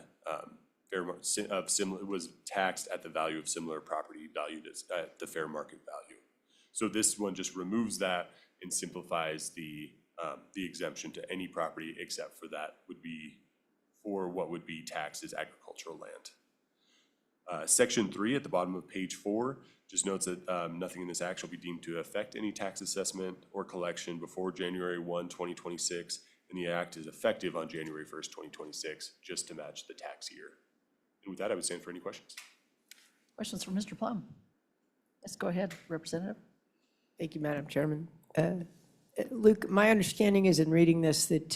was taxed at the value of similar property valued at the fair market value. So this one just removes that and simplifies the exemption to any property except for that would be for what would be taxed as agricultural land. Section 3 at the bottom of page 4 just notes that nothing in this act shall be deemed to affect any tax assessment or collection before January 1, 2026, and the act is effective on January 1st, 2026, just to match the tax year. And with that, I would stand for any questions. Questions for Mr. Plum? Let's go ahead, Representative. Thank you, Madam Chairman. Luke, my understanding is in reading this that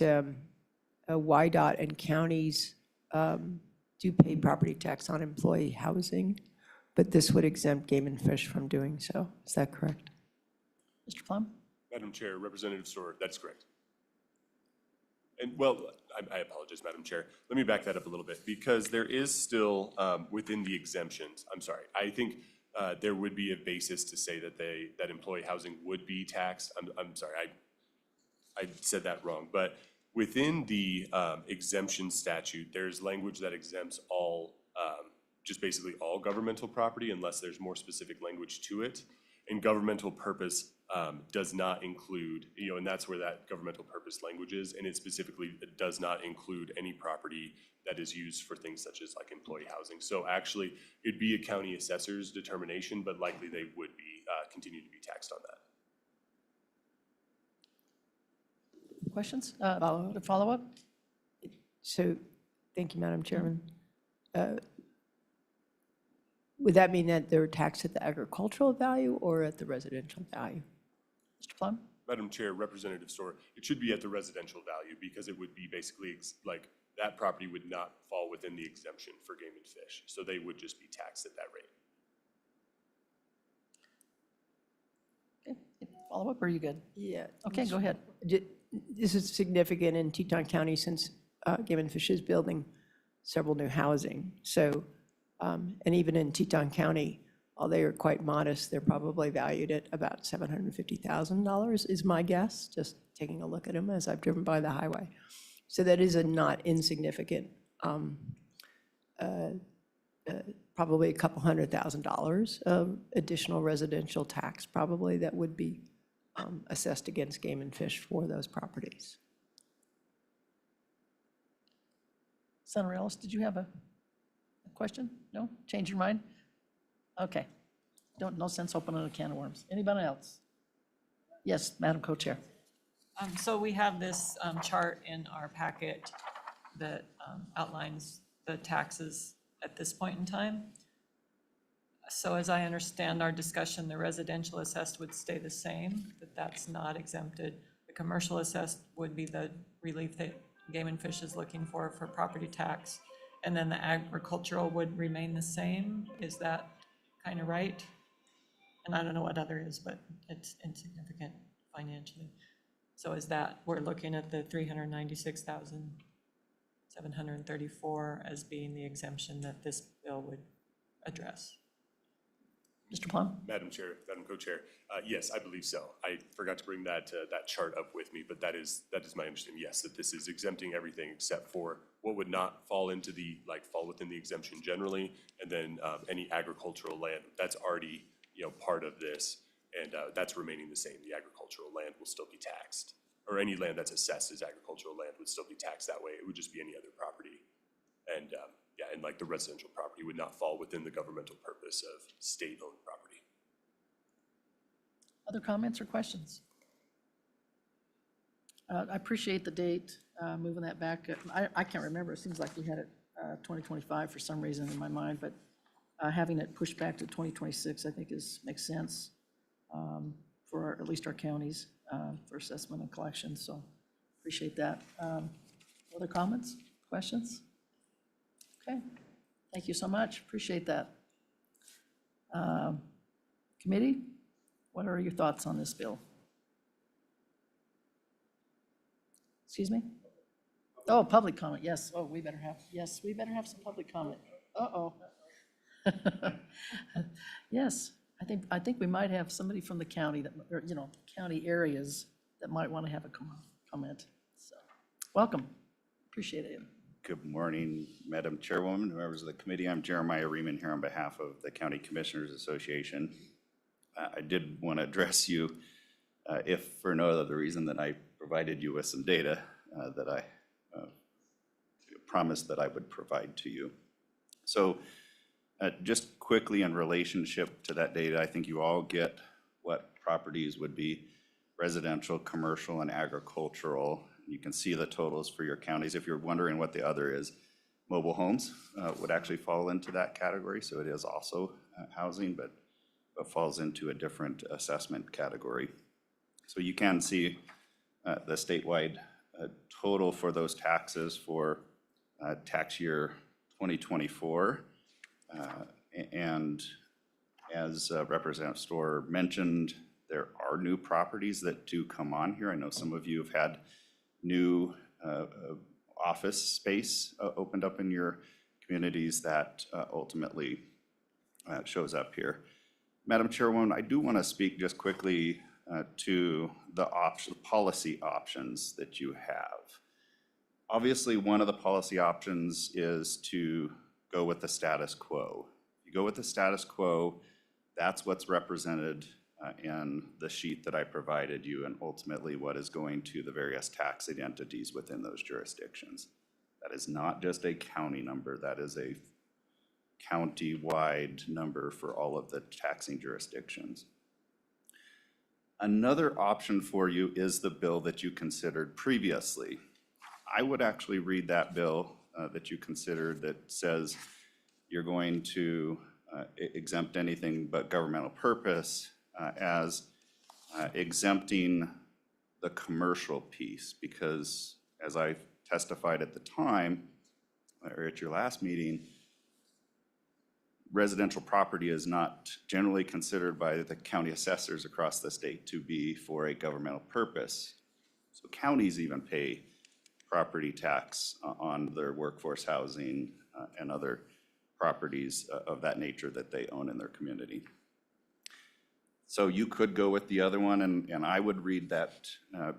YDOT and counties do pay property tax on employee housing, but this would exempt Game and Fish from doing so. Is that correct? Mr. Plum? Madam Chair, Representative Storer, that's correct. And well, I apologize, Madam Chair. Let me back that up a little bit because there is still within the exemptions, I'm sorry, I think there would be a basis to say that that employee housing would be taxed. I'm sorry, I said that wrong, but within the exemption statute, there's language that exempts all, just basically all governmental property unless there's more specific language to it. And governmental purpose does not include, and that's where that governmental purpose language is, and it specifically does not include any property that is used for things such as like employee housing. So actually, it'd be a county assessor's determination, but likely they would be, continue to be taxed on that. Questions? Follow-up? So, thank you, Madam Chairman. Would that mean that they're taxed at the agricultural value or at the residential value? Mr. Plum? Madam Chair, Representative Storer, it should be at the residential value because it would be basically like that property would not fall within the exemption for Game and Fish. So they would just be taxed at that rate. Okay. Follow-up, or are you good? Yeah. Okay, go ahead. This is significant in Teton County since Game and Fish is building several new housing. So, and even in Teton County, while they are quite modest, they're probably valued at about $750,000 is my guess, just taking a look at them as I've driven by the highway. So that is a not insignificant, probably a couple $100,000 of additional residential tax probably that would be assessed against Game and Fish for those properties. Senator Ellis, did you have a question? No? Change your mind? Okay. No sense opening a can of worms. Anybody else? Yes, Madam Co-Chair. So we have this chart in our packet that outlines the taxes at this point in time. So as I understand our discussion, the residential assessed would stay the same, but that's not exempted. The commercial assessed would be the relief that Game and Fish is looking for property tax. And then the agricultural would remain the same. Is that kind of right? And I don't know what other is, but it's insignificant financially. So is that, we're looking at the 396,734 as being the exemption that this bill would address? Mr. Plum? Madam Chair, Madam Co-Chair, yes, I believe so. I forgot to bring that chart up with me, but that is my understanding. Yes, that this is exempting everything except for what would not fall into the fall within the exemption generally, and then any agricultural land that's already part of this, and that's remaining the same. The agricultural land will still be taxed, or any land that's assessed as agricultural land would still be taxed that way. It would just be any other property, and and like the residential property would not fall within the governmental purpose of state-owned property. Other comments or questions? I appreciate the date, moving that back. I can't remember. It seems like we had it 2025 for some reason in my mind, but having it pushed back to 2026, I think makes sense for at least our counties for assessment and collection. So appreciate that. Other comments, questions? Okay, thank you so much. Appreciate that. Committee, what are your thoughts on this bill? Excuse me? Oh, public comment, yes. Oh, we better have some public comment. Uh-oh. Yes, I think we might have somebody from the county that, or, county areas that might want to have a comment. So, welcome. Appreciate it. Good morning, Madam Chairwoman, members of the committee. I'm Jeremiah Riemann here on behalf of the County Commissioners Association. I did want to address you, if for no other reason than I provided you with some data that I promised that I would provide to you. So Just quickly in relationship to that data, I think you all get what properties would be residential, commercial, and agricultural. You can see the totals for your counties. If you're wondering what the other is, mobile homes would actually fall into that category. So it is also housing, but falls into a different assessment category. So you can see the statewide total for those taxes for tax year 2024. And as Representative Storer mentioned, there are new properties that do come on here. I know some of you have had new office space opened up in your communities that ultimately shows up here. Madam Chairwoman, I do want to speak just quickly to the policy options that you have. Obviously, one of the policy options is to go with the status quo. You go with the status quo, that's what's represented in the sheet that I provided you, and ultimately what is going to the various taxing entities within those jurisdictions. That is not just a county number, that is a county-wide number for all of the taxing jurisdictions. Another option for you is the bill that you considered previously. I would actually read that bill that you considered that says you're going to exempt anything but governmental purpose as exempting the commercial piece, because as I testified at the time, or at your last meeting, residential property is not generally considered by the county assessors across the state to be for a governmental purpose. So counties even pay property tax on their workforce housing and other properties of that nature that they own in their community. So you could go with the other one, and I would read that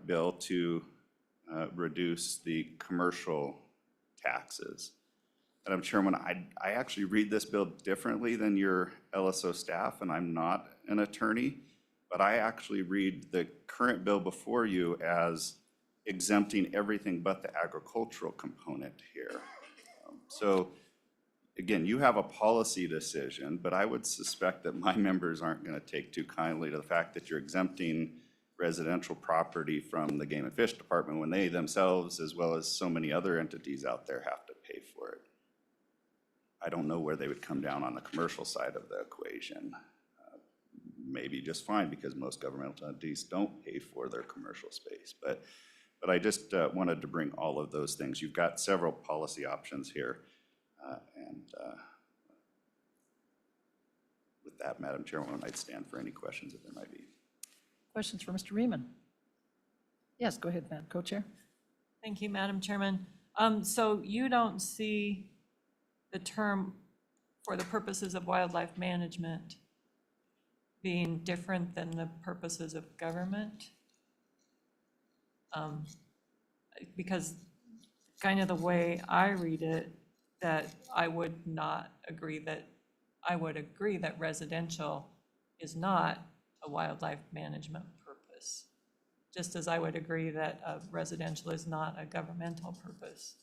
bill to reduce the commercial taxes. Madam Chairman, I actually read this bill differently than your LSO staff, and I'm not an attorney, but I actually read the current bill before you as exempting everything but the agricultural component here. So again, you have a policy decision, but I would suspect that my members aren't going to take too kindly to the fact that you're exempting residential property from the Game and Fish Department when they themselves, as well as so many other entities out there, have to pay for it. I don't know where they would come down on the commercial side of the equation. Maybe just fine, because most governmental entities don't pay for their commercial space. But I just wanted to bring all of those things. You've got several policy options here. With that, Madam Chairwoman, I'd stand for any questions if there might be. Questions for Mr. Riemann? Yes, go ahead, Madam Co-Chair. Thank you, Madam Chairman. So you don't see the term for the purposes of wildlife management being different than the purposes of government? Because kind of the way I read it, that I would agree that residential is not a wildlife management purpose, just as I would agree that residential is not a governmental purpose.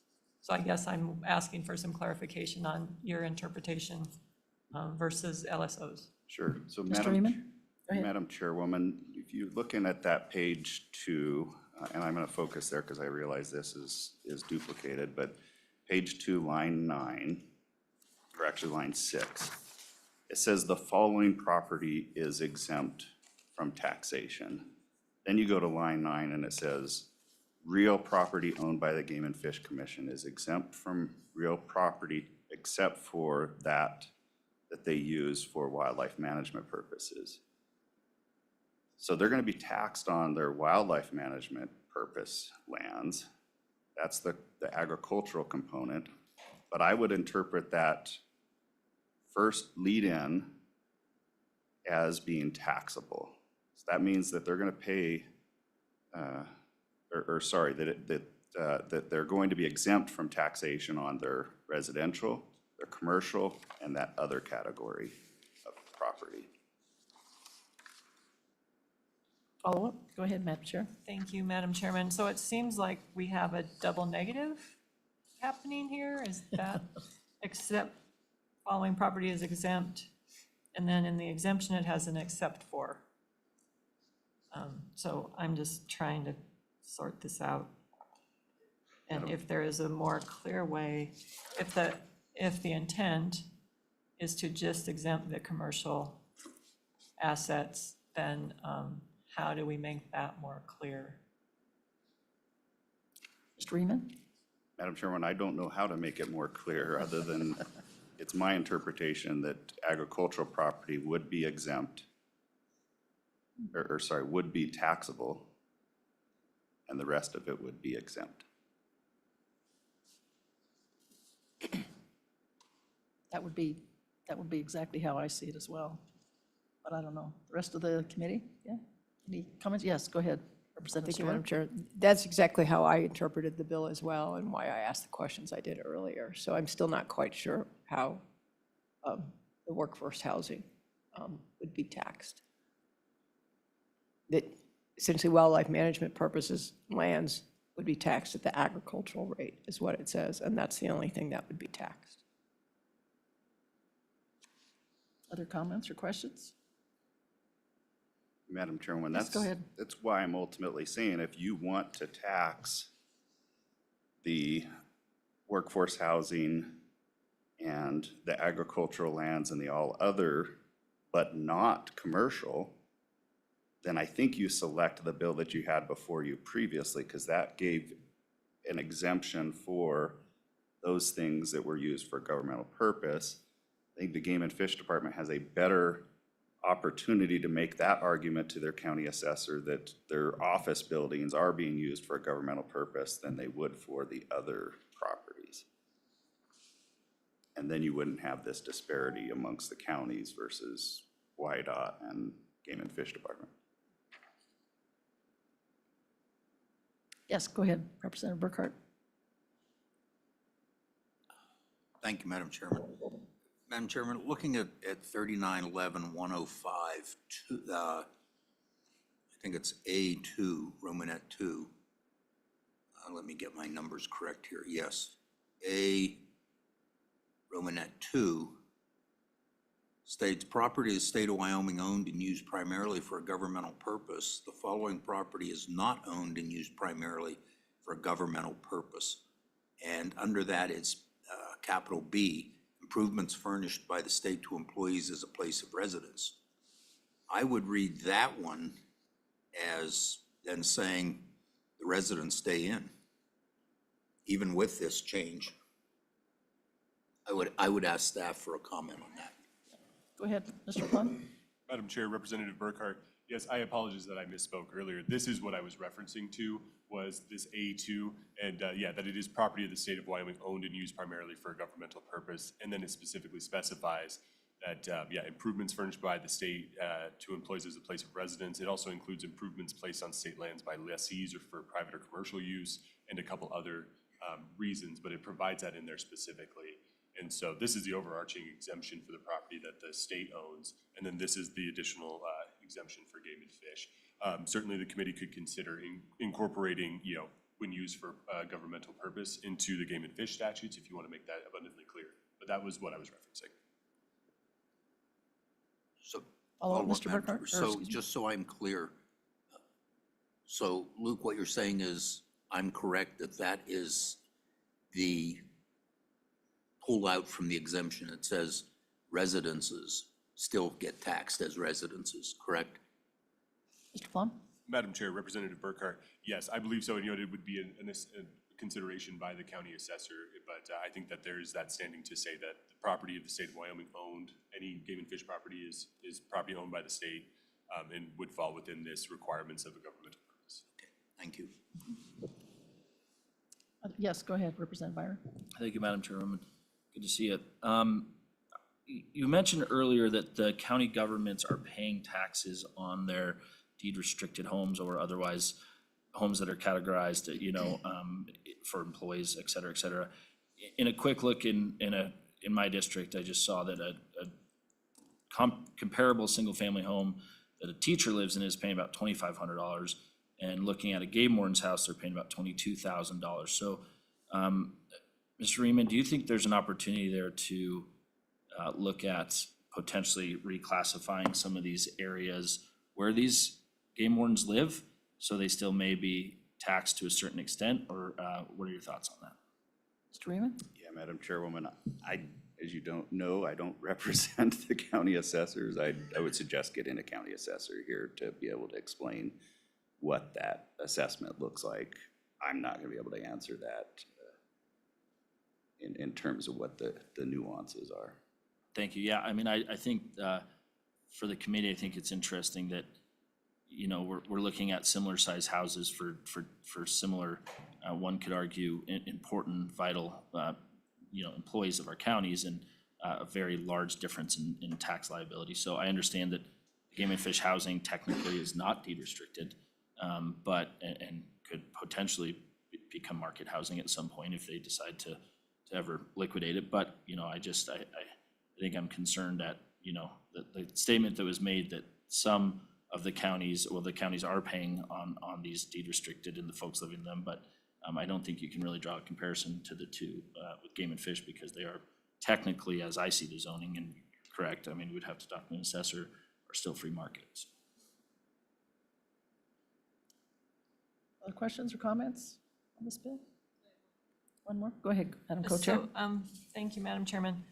So I guess I'm asking for some clarification on your interpretation versus LSOs. Sure. So Mr. Riemann? Go ahead. Madam Chairwoman, if you're looking at that page 2, and I'm going to focus there because I realize this is duplicated, but page 2, line 9, or actually line 6, it says the following property is exempt from taxation. Then you go to line 9 and it says real property owned by the Game and Fish Commission is exempt from real property except for that they use for wildlife management purposes. So they're going to be taxed on their wildlife management purpose lands. That's the agricultural component. But I would interpret that first lead in as being taxable. So that means that they're going to pay, that they're going to be exempt from taxation on their residential, their commercial, and that other category of property. Follow up? Go ahead, Madam Chair. Thank you, Madam Chairman. So it seems like we have a double negative happening here. Is that except following property is exempt, and then in the exemption, it has an except for. So I'm just trying to sort this out. And if there is a more clear way, if the intent is to just exempt the commercial assets, then how do we make that more clear? Mr. Reaman? Madam Chairman, I don't know how to make it more clear, other than it's my interpretation that agricultural property would be exempt, or sorry, would be taxable, and the rest of it would be exempt. That would be exactly how I see it as well. But I don't know. The rest of the committee? Yeah? Any comments? Yes, go ahead. Representative Thank you, Madam Stewart. Chair. That's exactly how I interpreted the bill as well, and why I asked the questions I did earlier. So I'm still not quite sure how the workforce housing would be taxed. That essentially wildlife management purposes, lands would be taxed at the agricultural rate, is what it says, and that's the only thing that would be taxed. Other comments or questions? Madam Chairman, Yes, go ahead. that's why I'm ultimately saying, if you want to tax the workforce housing and the agricultural lands and the all other, but not commercial, then I think you select the bill that you had before you previously, because that gave an exemption for those things that were used for governmental purpose. I think the Game and Fish Department has a better opportunity to make that argument to their county assessor that their office buildings are being used for a governmental purpose than they would for the other properties. And then you wouldn't have this disparity amongst the counties versus WYDOT and Game and Fish Department. Yes, go ahead, Representative Burkhart. Thank you, Madam Chairman. Madam Chairman, looking at 3911-105, I think it's A2, Romanet 2. Let me get my numbers correct here. Yes, A, Romanet 2 states, property of the state of Wyoming owned and used primarily for a governmental purpose. The following property is not owned and used primarily for a governmental purpose. And under that, it's capital B, improvements furnished by the state to employees as a place of residence. I would read that one as then saying the residents stay in, even with this change. I would ask staff for a comment on that. Go ahead, Mr. Plum. Madam Chair, Representative Burkhart, yes, I apologize that I misspoke earlier. This is what I was referencing to, was this A2, and yeah, that it is property of the state of Wyoming owned and used primarily for a governmental purpose, and then it specifically specifies that, yeah, improvements furnished by the state to employees as a place of residence. It also includes improvements placed on state lands by lessees or for private or commercial use, and a couple other reasons, but it provides that in there specifically. And so this is the overarching exemption for the property that the state owns, and then this is the additional exemption for game and fish. Certainly the committee could consider incorporating, you know, when used for governmental purpose into the game and fish statutes, if you want to make that abundantly clear. But that was what I was referencing. So, Follow up, follow-up, Mr. Madam Burkhart, Chair. or So excuse me. just so I'm clear, so Luke, what you're saying is, I'm correct that that is the pull out from the exemption. It says residences still get taxed as residences, correct? Mr. Plum? Madam Chair, Representative Burkhart, yes, I believe so. And, you know, it would be a consideration by the county assessor, but I think that there is that standing to say that the property of the state of Wyoming owned, any game and fish property is property owned by the state and would fall within this requirements of a governmental purpose. Okay, thank you. Yes, go ahead, Representative Byron. Thank you, Madam Chairwoman. Good to see it. You mentioned earlier that the county governments are paying taxes on their deed restricted homes or otherwise homes that are categorized, you know, for employees, et cetera, et cetera. In a quick look in my district, I just saw that a comparable single-family home that a teacher lives in is paying about $2,500. And looking at a game warden's house, they're paying about $22,000. So, Mr. Reaman, do you think there's an opportunity there to look at potentially reclassifying some of these areas where these game wardens live, so they still may be taxed to a certain extent, or what are your thoughts on that? Mr. Reaman? Yeah, Madam Chairwoman, as you don't know, I don't represent the county assessors. I would suggest getting a county assessor here to be able to explain what that assessment looks like. I'm not gonna be able to answer that in terms of what the nuances are. Thank you. Yeah, I mean, I think for the committee, I think it's interesting that, you know, we're looking at similar size houses for similar, one could argue, important, vital, you know, employees of our counties, and a very large difference in tax liability. So I understand that game and fish housing technically is not deed restricted, but, and could potentially become market housing at some point if they decide to ever liquidate it. But, you know, I think I'm concerned that, you know, the statement that was made that some of the counties, well, the counties are paying on these deed restricted and the folks living in them, but I don't think you can really draw a comparison to the two with game and fish, because they are technically, as I see the zoning, and correct, I mean, we'd have to talk to an assessor, are still free markets. Other questions or comments on this bill? One more? Go ahead, Madam Co-Chair. So, thank you, Madam Chairman.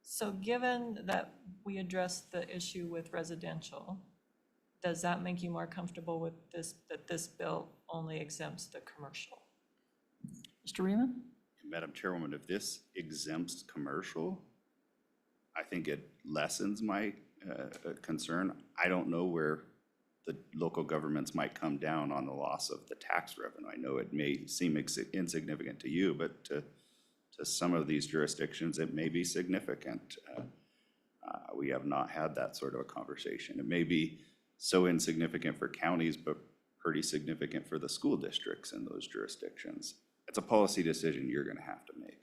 So given that we addressed the issue with residential, does that make you more comfortable with this, that this bill only exempts the commercial? Mr. Reaman? Madam Chairwoman, if this exempts commercial, I think it lessens my concern. I don't know where the local governments might come down on the loss of the tax revenue. I know it may seem insignificant to you, but to some of these jurisdictions, it may be significant. We have not had that sort of a conversation. It may be so insignificant for counties, but pretty significant for the school districts in those jurisdictions. It's a policy decision you're gonna have to make.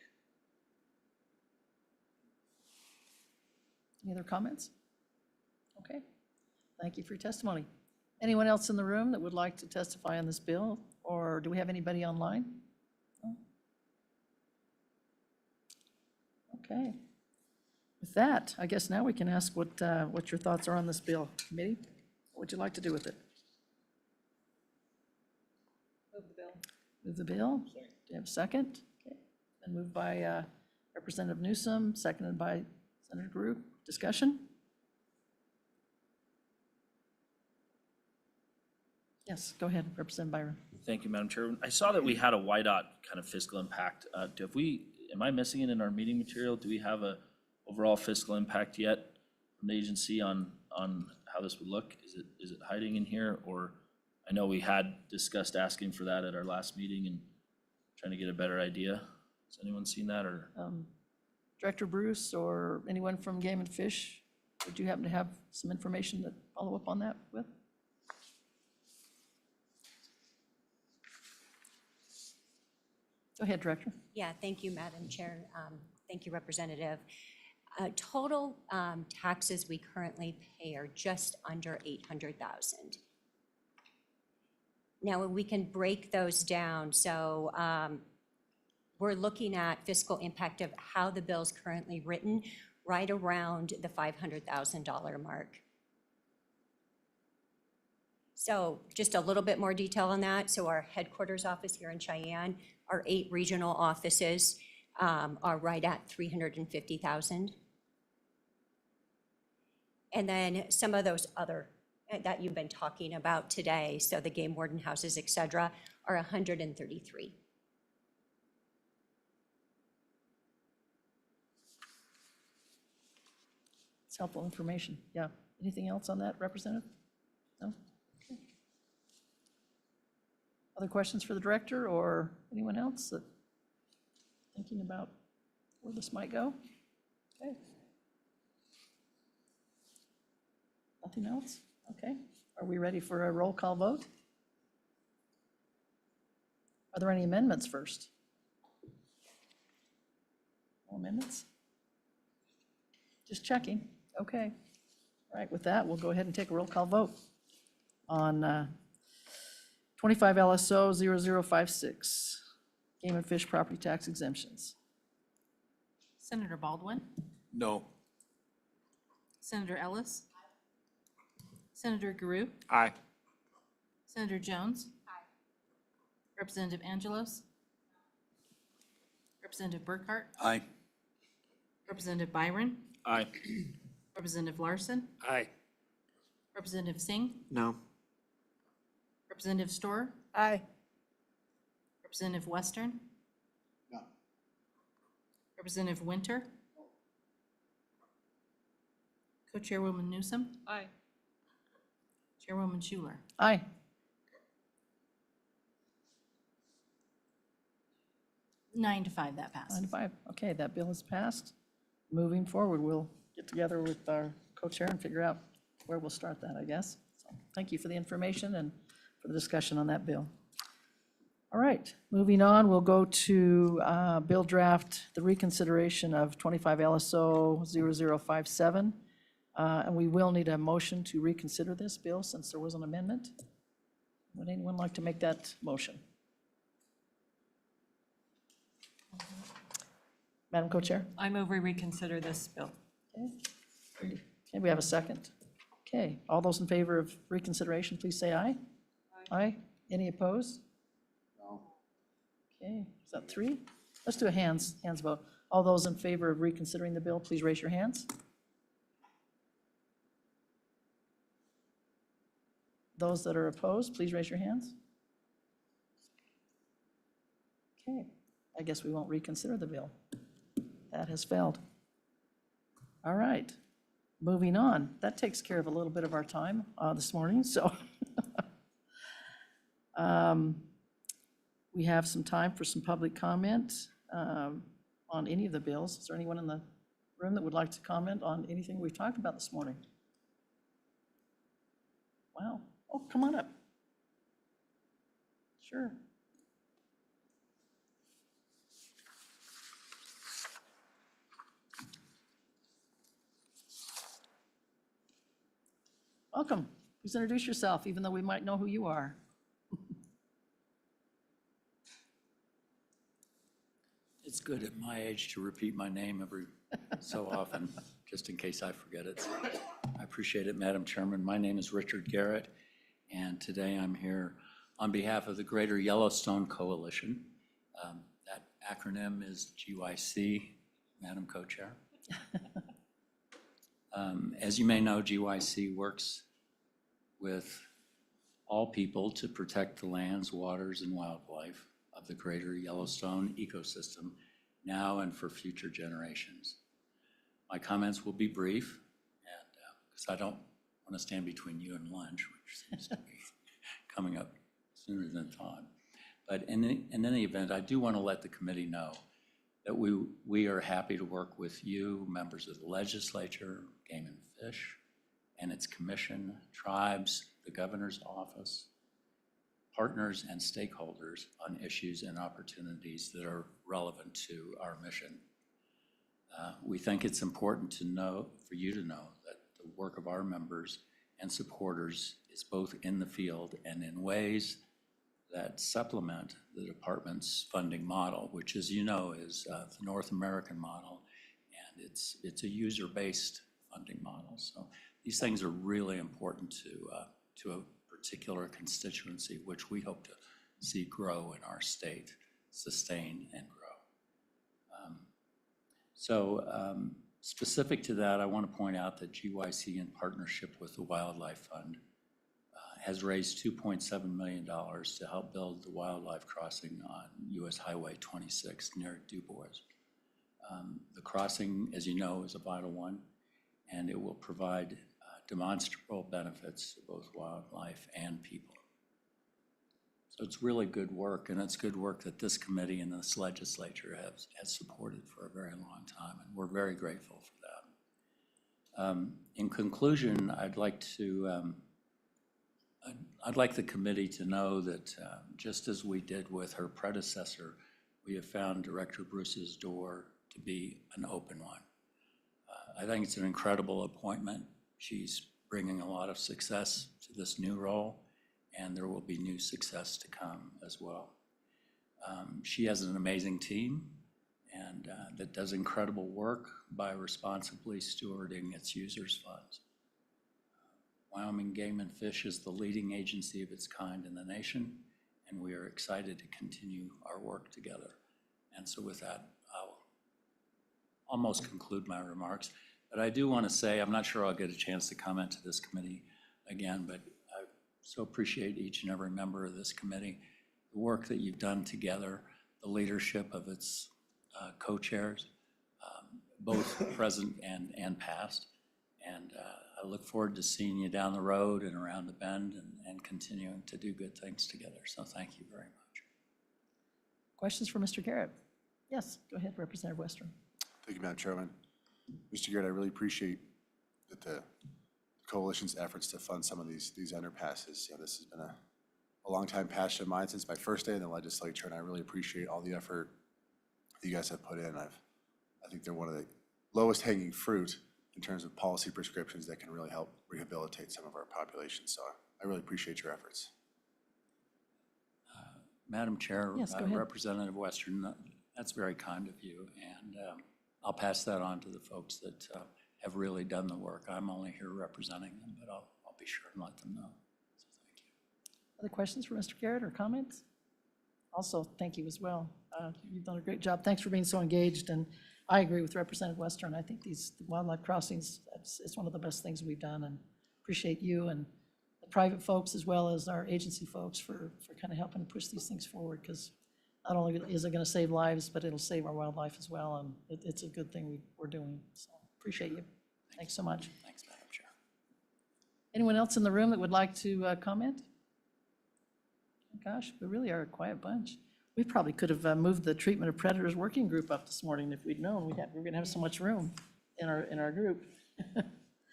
Any other comments? Okay, thank you for your testimony. Anyone else in the room that would like to testify on this bill, or do we have anybody online? No? Okay. With that, I guess now we can ask what your thoughts are on this bill. Committee, what would you like to do with it? Move the bill. Move the bill? Do you have a second? Okay. Then moved by Representative Newsom, seconded by Senator Group. Discussion? Yes, go ahead, Representative Byron. Thank you, Madam Chairman. I saw that we had a YDOT kind of fiscal impact. Am I missing it in our meeting material? Do we have a overall fiscal impact yet from the agency on how this would look? Is it hiding in here? Or I know we had discussed asking for that at our last meeting and trying to get a better idea. Has anyone seen that, or? Director Bruce or anyone from Game and Fish, would you happen to have some information to follow up on that with? Go ahead, Director. Yeah, thank you, Madam Chair. Thank you, Representative. Total taxes we currently pay are just under 800,000. Now, we can break those down. So we're looking at fiscal impact of how the bill's currently written, right around the $500,000 mark. So just a little bit more detail on that. So our headquarters office here in Cheyenne, our 8 regional offices are right at 350,000. And then some of those other that you've been talking about today, so the game warden houses, et cetera, are 133. It's helpful information. Yeah. Anything else on that, Representative? No? Okay. Other questions for the director or anyone else that thinking about where this might go? Okay. Nothing else? Okay. Are we ready for a roll call vote? Are there any amendments first? No amendments? Just checking. Okay. All right, with that, we'll go ahead and take a roll call vote on 25 LSO 0056, Game and Fish Property Tax Exemptions. Senator Baldwin, No. Senator Ellis. Senator Garu. Aye. Senator Jones. Representative Angelos. Representative Burkhart. Aye. Representative Byron. Aye. Representative Larson. Aye. Representative Singh. No. Representative Storer. Aye. Representative Western. No. Representative Winter. Co-Chairwoman Newsom. Aye. Chairwoman Schuler. Aye. Nine to five, that passes. 9-5. Okay, that bill is passed. Moving forward, we'll get together with our co-chair and figure out where we'll start that, I guess. So thank you for the information and for the discussion on that bill. All right, moving on, we'll go to bill draft, the reconsideration of 25 LSO 0057. And we will need a motion to reconsider this bill since there was an amendment. Would anyone like to make that motion? Madam Co-Chair? I move we reconsider this bill. Okay, we have a second. Okay, all those in favor of reconsideration, please say aye. Aye. Any opposed? No. Okay, is that 3? Let's do a hands vote. All those in favor of reconsidering the bill, please raise your hands. Those that are opposed, please raise your hands. Okay, I guess we won't reconsider the bill. That has failed. All right, moving on. That takes care of a little bit of our time this morning, so. We have some time for some public comment on any of the bills. Is there anyone in the room that would like to comment on anything we've talked about this morning? Wow. Oh, come on up. Sure. Welcome. Please introduce yourself, even though we might know who you are. It's good at my age to repeat my name every so often, just in case I forget it. I appreciate it, Madam Chairman. My name is Richard Garrett, and today I'm here on behalf of the Greater Yellowstone Coalition. That acronym is GYC, Madam Co-Chair. As you may know, GYC works with all people to protect the lands, waters, and wildlife of the Greater Yellowstone ecosystem now and for future generations. My comments will be brief, and because I don't want to stand between you and lunch, which seems to be coming up sooner than thought. But in any event, I do want to let the committee know that we are happy to work with you, members of the legislature, Game and Fish, and its commission, tribes, the governor's office, partners and stakeholders on issues and opportunities that are relevant to our mission. We think it's important to know, for you to know, that the work of our members and supporters is both in the field and in ways that supplement the department's funding model, which, as you know, is the North American model, and it's a user-based funding model. So these things are really important to a particular constituency, which we hope to see grow in our state, sustain and grow. Specific to that, I want to point out that GYC, in partnership with the Wildlife Fund, has raised $2.7 million to help build the wildlife crossing on US Highway 26 near Du Bois. The crossing, as you know, is a vital one, and it will provide demonstrable benefits to both wildlife and people. So it's really good work, and it's good work that this committee and this legislature has supported for a very long time, and we're very grateful for that. In conclusion, I'd like the committee to know that just as we did with her predecessor, we have found Director Bruce's door to be an open one. I think it's an incredible appointment. She's bringing a lot of success to this new role, and there will be new success to come as well. She has an amazing team, and that does incredible work by responsibly stewarding its users' funds. Wyoming Game and Fish is the leading agency of its kind in the nation, and we are excited to continue our work together. And so with that, I'll almost conclude my remarks. But I do want to say, I'm not sure I'll get a chance to comment to this committee again, but I so appreciate each and every member of this committee, the work that you've done together, the leadership of its co-chairs, both present and past. And I look forward to seeing you down the road and around the bend and continuing to do good things together. So thank you very much. Questions for Mr. Garrett? Yes, go ahead, Representative Western. Thank you, Madam Chairman. Mr. Garrett, I really appreciate that the coalition's efforts to fund some of these underpasses. You know, this has been a long time passion of mine since my first day in the legislature, and I really appreciate all the effort that you guys have put in. I think they're one of the lowest hanging fruit in terms of policy prescriptions that can really help rehabilitate some of our population. So I really appreciate your efforts. Madam Chair, Yes, go ahead. Representative Western, that's very kind of you, and I'll pass that on to the folks that have really done the work. I'm only here representing them, but I'll be sure and let them know. So thank you. Other questions for Mr. Garrett or comments? Also, thank you as well. You've done a great job. Thanks for being so engaged, and I agree with Representative Western. I think these wildlife crossings, it's one of the best things we've done, and appreciate you and the private folks as well as our agency folks for kind of helping push these things forward, because not only is it going to save lives, but it'll save our wildlife as well, and it's a good thing we're doing. So appreciate you. Thanks so much. Thanks, Madam Chair. Anyone else in the room that would like to comment? Gosh, we really are a quiet bunch. We probably could have moved the treatment of predators working group up this morning if we'd known we're going to have so much room in our group.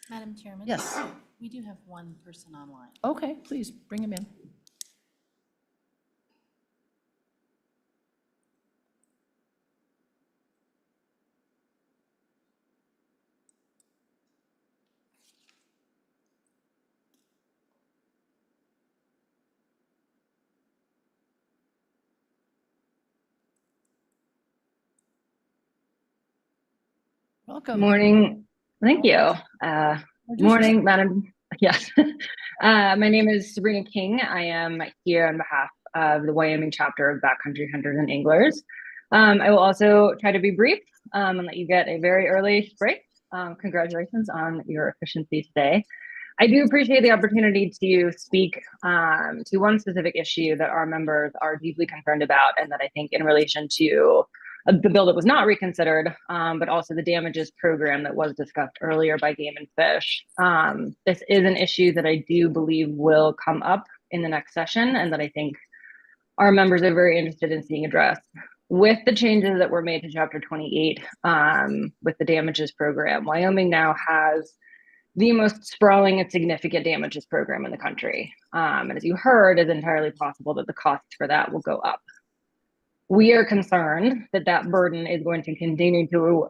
Madam Chairman? Yes. We do have one person online. Okay, please bring him in. Welcome. Morning. Thank you. Morning, Madam. Yes. My name is Sabrina King. I am here on behalf of the Wyoming chapter of Backcountry Hunters and Anglers. I will also try to be brief and let you get a very early break. Congratulations on your efficiency today. I do appreciate the opportunity to speak to one specific issue that our members are deeply concerned about, and that I think in relation to the bill that was not reconsidered, but also the damages program that was discussed earlier by Game and Fish. This is an issue that I do believe will come up in the next session, and that I think our members are very interested in seeing addressed. With the changes that were made to Chapter 28 with the damages program, Wyoming now has the most sprawling and significant damages program in the country. And as you heard, it's entirely possible that the costs for that will go up. We are concerned that that burden is going to continue to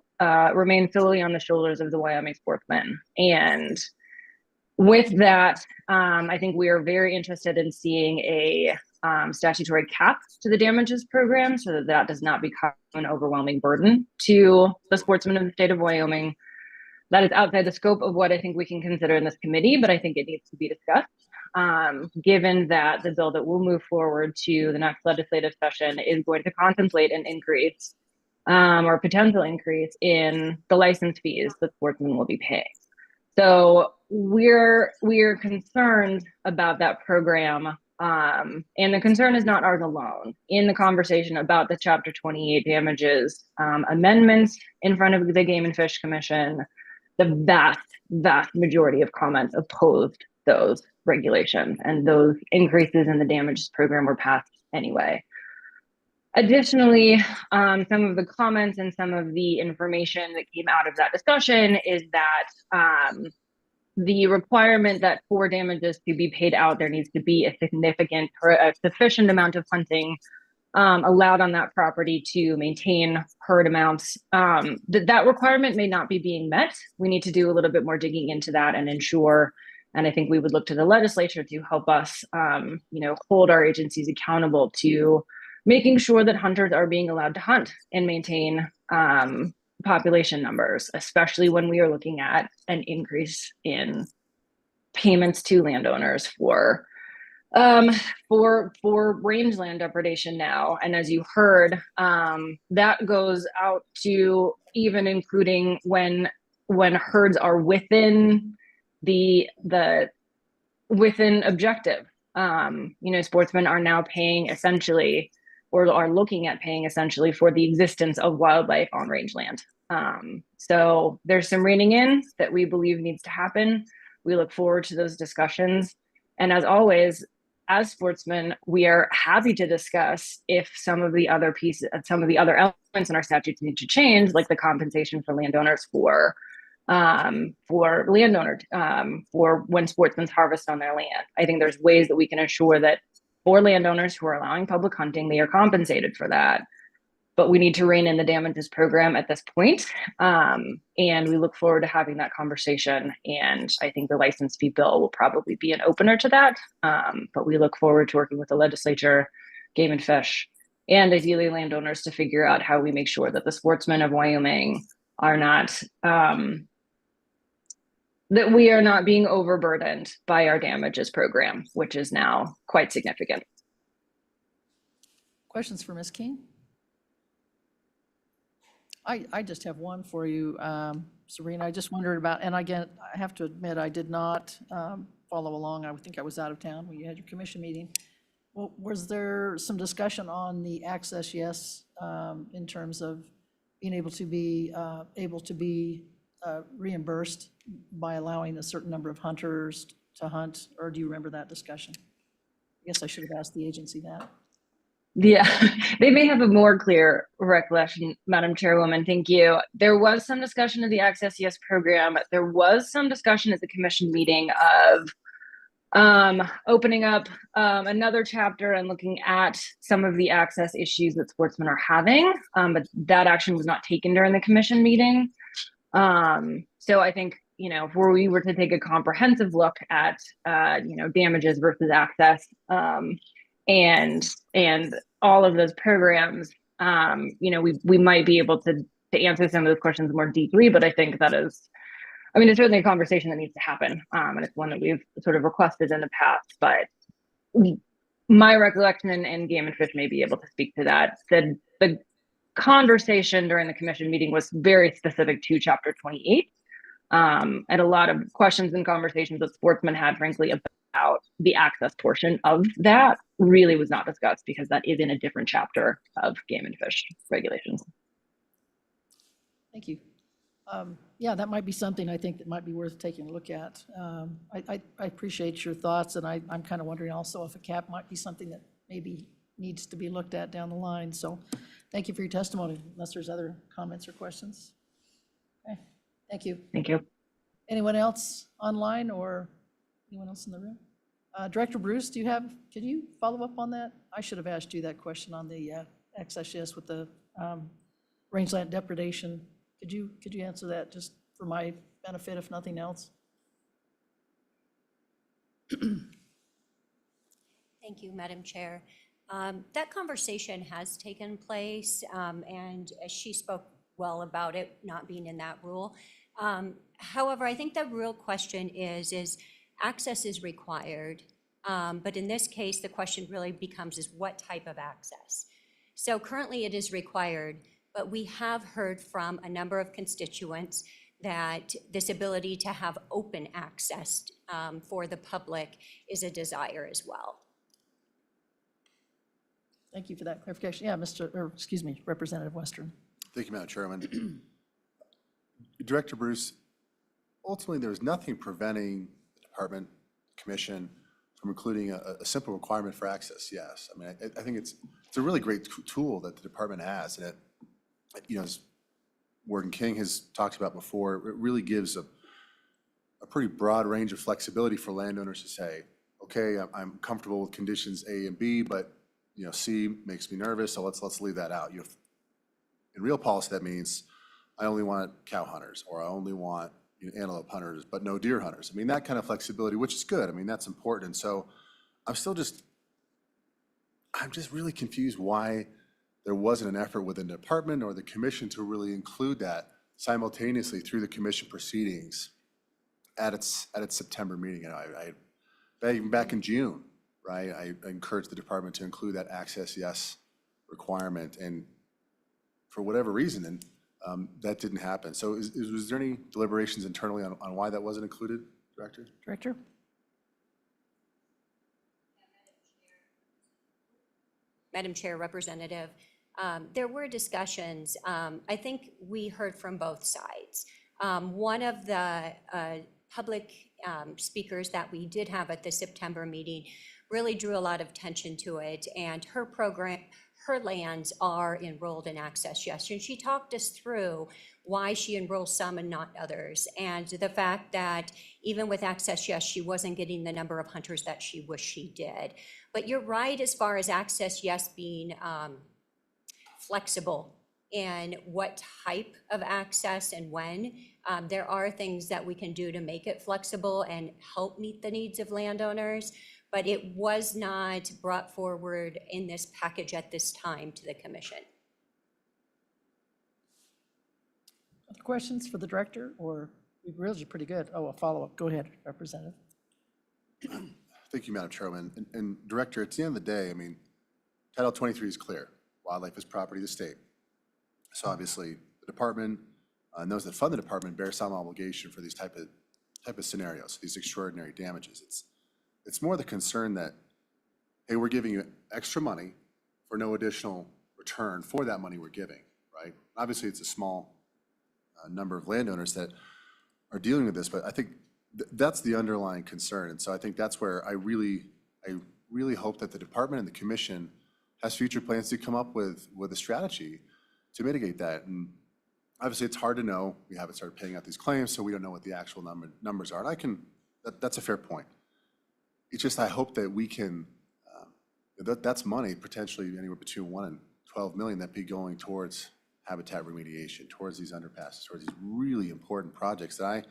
remain solely on the shoulders of the Wyoming sportsmen. And with that, I think we are very interested in seeing a statutory cap to the damages program so that that does not become an overwhelming burden to the sportsmen of the state of Wyoming. That is outside the scope of what I think we can consider in this committee, but I think it needs to be discussed. Given that the bill that will move forward to the next legislative session is going to contemplate an increase or potential increase in the license fees that sportsmen will be paying. So we're concerned about that program, and the concern is not ours alone. In the conversation about the Chapter 28 damages amendments in front of the Game and Fish Commission, the vast majority of comments opposed those regulations, and those increases in the damages program were passed anyway. Additionally, some of the comments and some of the information that came out of that discussion is that the requirement that for damages to be paid out, there needs to be a sufficient amount of hunting allowed on that property to maintain herd amounts. That requirement may not be being met. We need to do a little bit more digging into that and ensure. And I think we would look to the legislature to help us, hold our agencies accountable to making sure that hunters are being allowed to hunt and maintain population numbers, especially when we are looking at an increase in payments to landowners for rangeland depredation now. And as you heard, that goes out to even including when herds are within within objective. Sportsmen are now paying essentially, or are looking at paying essentially, for the existence of wildlife on rangeland. So there's some reining in that we believe needs to happen. We look forward to those discussions. And as always, as sportsmen, we are happy to discuss if some of the other elements in our statutes need to change, like the compensation for landowners for when sportsmen harvest on their land. I think there's ways that we can ensure that for landowners who are allowing public hunting, they are compensated for that. But we need to rein in the damages program at this point. And we look forward to having that conversation. And I think the license fee bill will probably be an opener to that. But we look forward to working with the legislature, Game and Fish, and ideally landowners to figure out how we make sure that the sportsmen of Wyoming are not, that we are not being overburdened by our damages program, which is now quite significant. Questions for Ms. King? I just have one for you, Serena. I just wondered about, and again, I have to admit, I did not follow along. I think I was out of town when you had your commission meeting. Well, was there some discussion on the access yes in terms of being able to be reimbursed by allowing a certain number of hunters to hunt, or do you remember that discussion? I guess I should have asked the agency that. Yeah, they may have a more clear recollection, Madam Chairwoman. Thank you. There was some discussion of the Access Yes program. There was some discussion at the commission meeting of opening up another chapter and looking at some of the access issues that sportsmen are having, but that action was not taken during the commission meeting. So I think, if we were to take a comprehensive look at, damages versus access, and all of those programs, we might be able to answer some of those questions more deeply, but I think that is, it's certainly a conversation that needs to happen. And it's one that we've sort of requested in the past, but my recollection, and Game and Fish may be able to speak to that, the conversation during the commission meeting was very specific to Chapter 28. And a lot of questions and conversations that sportsmen had, frankly, about the access portion of that really was not discussed because that is in a different chapter of Game and Fish regulations. Thank you. Yeah, that might be something I think that might be worth taking a look at. I appreciate your thoughts, and I'm kind of wondering also if a cap might be something that maybe needs to be looked at down the line. So thank you for your testimony, unless there's other comments or questions. Okay, thank you. Thank you. Anyone else online or anyone else in the room? Director Bruce, can you follow up on that? I should have asked you that question on the access with the rangeland depredation. Could you answer that just for my benefit, if nothing else? Thank you, Madam Chair. That conversation has taken place, and she spoke well about it not being in that rule. However, I think the real question is access is required, but in this case, the question really becomes is what type of access? So currently it is required, but we have heard from a number of constituents that this ability to have open access for the public is a desire as well. Thank you for that clarification. Yeah, Representative Western. Thank you, Madam Chairman. Director Bruce, ultimately, there's nothing preventing the department, commission from including a simple requirement for access, yes. I think it's a really great tool that the department has, and as Warden King has talked about before, it really gives a pretty broad range of flexibility for landowners to say, okay, I'm comfortable with conditions A and B, but C makes me nervous, so let's leave that out. In real policy, that means I only want cow hunters, or I only want antelope hunters, but no deer hunters. That kind of flexibility, which is good. That's important. And so I'm just really confused why there wasn't an effort within the department or the commission to really include that simultaneously through the commission proceedings at its September meeting. And even back in June, right, I encouraged the department to include that access yes requirement, and for whatever reason, and that didn't happen. So was there any deliberations internally on why that wasn't included, Director? Director? Madam Chair, Representative, there were discussions. I think we heard from both sides. One of the public speakers that we did have at the September meeting really drew a lot of attention to it, and her lands are enrolled in Access Yes. And she talked us through why she enrolls some and not others, and the fact that even with Access Yes, she wasn't getting the number of hunters that she wished she did. But you're right as far as Access Yes being flexible in what type of access and when. There are things that we can do to make it flexible and help meet the needs of landowners, but it was not brought forward in this package at this time to the commission. Other questions for the director, or we've really pretty good? Oh, a follow-up. Go ahead, Representative. Thank you, Madam Chairman. And Director, at the end of the day, I mean, Title 23 is clear. Wildlife is property of the state. So obviously, the department and those that fund the department bear some obligation for these type of scenarios, these extraordinary damages. It's more the concern that, hey, we're giving you extra money for no additional return for that money we're giving, right? Obviously, it's a small number of landowners that are dealing with this, but I think that's the underlying concern. And so I think that's where I really hope that the department and the commission has future plans to come up with a strategy to mitigate that. And obviously, it's hard to know. We haven't started paying out these claims, so we don't know what the actual numbers are. And that's a fair point. It's just I hope that we can, that's money potentially anywhere between 1 and 12 million that be going towards habitat remediation, towards these underpasses, towards these really important projects that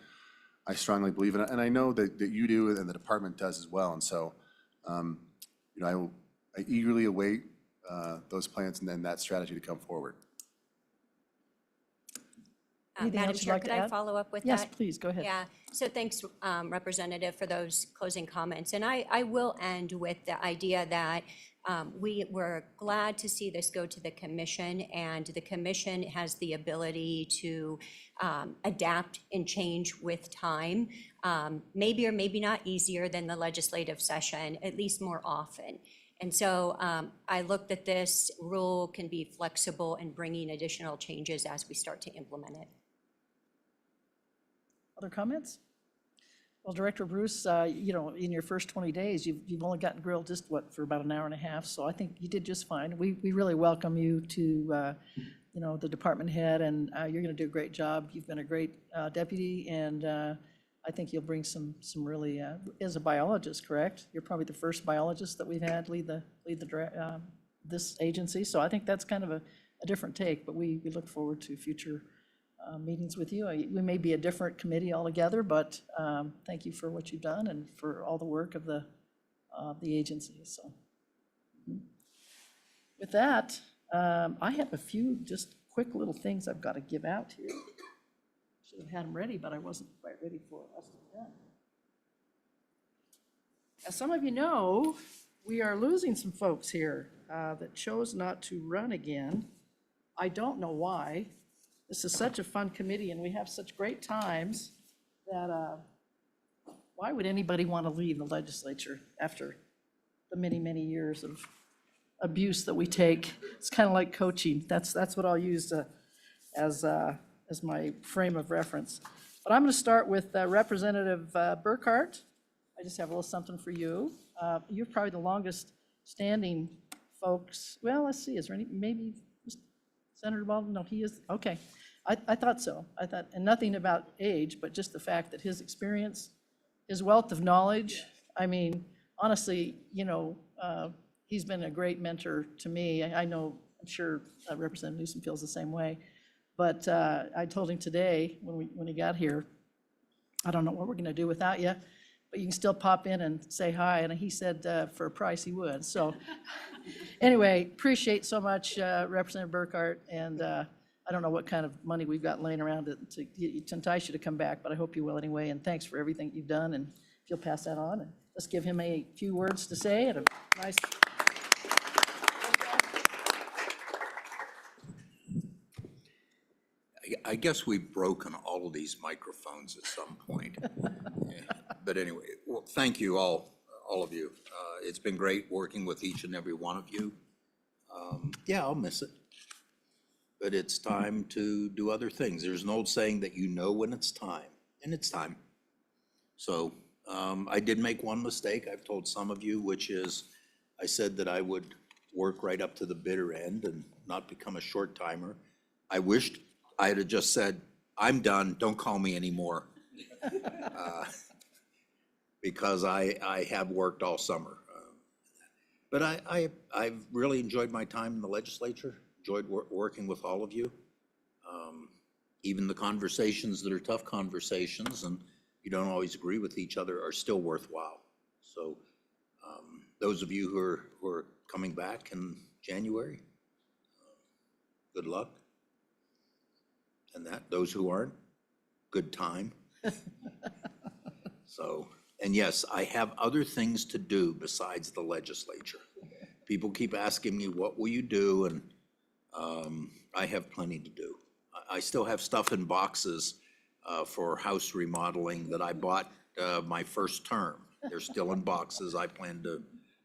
I strongly believe in. And I know that you do and the department does as well. And so, I eagerly await those plans and then that strategy to come forward. Anything Madam else you'd Chair, could could I add? follow up with that? Yes, please, go ahead. Yeah, so thanks, Representative, for those closing comments. And I will end with the idea that we were glad to see this go to the commission, and the commission has the ability to adapt and change with time, maybe or maybe not easier than the legislative session, at least more often. And so I looked at this rule can be flexible in bringing additional changes as we start to implement it. Other comments? Well, Director Bruce, in your first 20 days, you've only gotten grilled just for about an hour and a half. So I think you did just fine. We really welcome you to, the department head, and you're going to do a great job. You've been a great deputy, and I think you'll bring some really, as a biologist, correct? You're probably the first biologist that we've had lead this agency. So I think that's kind of a different take, but we look forward to future meetings with you. We may be a different committee altogether, but thank you for what you've done and for all the work of the agency. So with that, I have a few just quick little things I've got to give out here. Should have had them ready, but I wasn't quite ready for us to do that. As some of you know, we are losing some folks here that chose not to run again. I don't know why. This is such a fun committee, and we have such great times that why would anybody want to leave the legislature after the many, many years of abuse that we take? It's kind of like coaching. That's what I'll use as my frame of reference. But I'm going to start with Representative Burkhart. I just have a little something for you. You're probably the longest standing folks. Well, let's see, is there any, maybe Senator Baldwin? No, he is, okay. I thought so. And nothing about age, but just the fact that his experience, his wealth of knowledge, I mean, honestly, he's been a great mentor to me. I'm sure Representative Newsom feels the same way. But I told him today when he got here, I don't know what we're going to do without you. but you can still pop in and say hi, and he said for a price he would. So anyway, appreciate so much Representative Burkhart, and I don't know what kind of money we've got laying around to entice you to come back, but I hope you will anyway, and thanks for everything you've done, and if you'll pass that on, and let's give him a few words to say and a nice. I guess we've broken all of these microphones at some point. But anyway, well, thank you all of you. It's been great working with each and every one of you. Yeah, I'll miss it. But it's time to do other things. There's an old saying that you know when it's time, and it's time. So I did make one mistake, I've told some of you, which is I said that I would work right up to the bitter end and not become a short timer. I wished I had just said, I'm done, don't call me anymore. Because I have worked all summer. But I've really enjoyed my time in the legislature, enjoyed working with all of you. Even the conversations that are tough conversations and you don't always agree with each other are still worthwhile. So those of you who are coming back in January, good luck. And those who aren't, good time. So, and yes, I have other things to do besides the legislature. People keep asking me, what will you do? And I have plenty to do. I still have stuff in boxes for house remodeling that I bought my first term. They're still in boxes. I plan to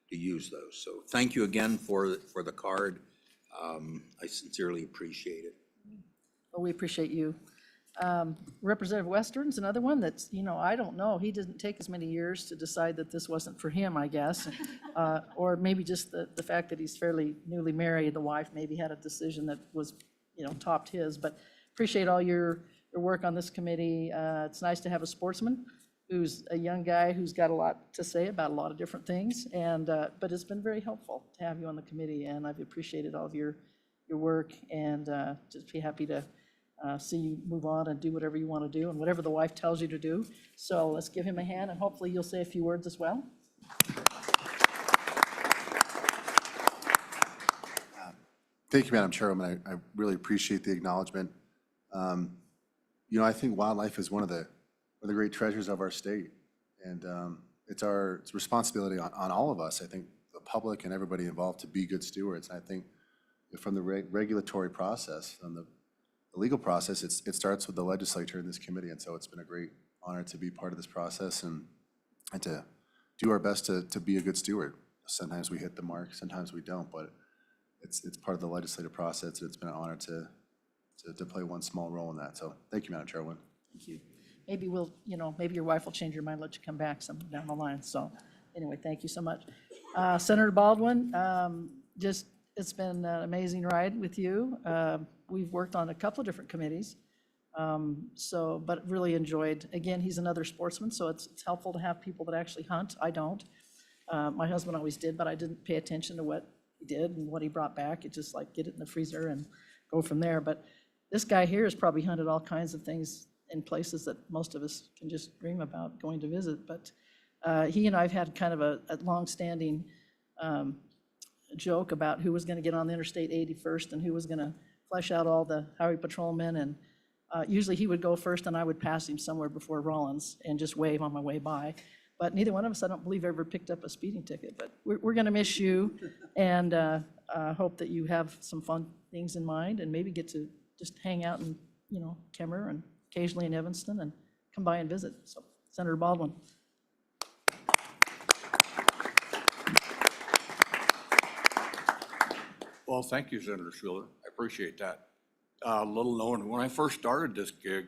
use those. So thank you again for the card. I sincerely appreciate it. Well, we appreciate you. Representative Western's another one that's, I don't know. He didn't take as many years to decide that this wasn't for him, I guess. Or maybe just the fact that he's fairly newly married. The wife maybe had a decision that was, topped his. But appreciate all your work on this committee. It's nice to have a sportsman who's a young guy who's got a lot to say about a lot of different things. And but it's been very helpful to have you on the committee, and I've appreciated all of your work, and just be happy to see you move on and do whatever you want to do and whatever the wife tells you to do. So let's give him a hand, and hopefully you'll say a few words as well. Thank you, Madam Chairwoman. I really appreciate the acknowledgement. I think wildlife is one of the great treasures of our state, and it's responsibility on all of us. I think the public and everybody involved to be good stewards. And I think from the regulatory process, from the legal process, it starts with the legislature and this committee, and so it's been a great honor to be part of this process and to do our best to be a good steward. Sometimes we hit the mark, sometimes we don't, but it's part of the legislative process, and it's been an honor to play one small role in that. So thank you, Madam Chairwoman. Thank you. Maybe maybe your wife will change your mind, let you come back some down the line. So anyway, thank you so much. Senator Baldwin, it's been an amazing ride with you. We've worked on a couple of different committees, but really enjoyed. Again, he's another sportsman, so it's helpful to have people that actually hunt. I don't. My husband always did, but I didn't pay attention to what he did and what he brought back. It's just like get it in the freezer and go from there. But this guy here has probably hunted all kinds of things in places that most of us can just dream about going to visit. But he and I have had kind of a long-standing joke about who was going to get on the Interstate 80 first and who was going to flesh out all the highway patrolmen. And usually he would go first and I would pass him somewhere before Rollins and just wave on my way by. But neither one of us, I don't believe, ever picked up a speeding ticket. But we're going to miss you, and hope that you have some fun things in mind and maybe get to just hang out in, Kemmer and occasionally in Evanston and come by and visit. So, Senator Baldwin. Well, thank you, Senator Schuler. I appreciate that. Little known, when I first started this gig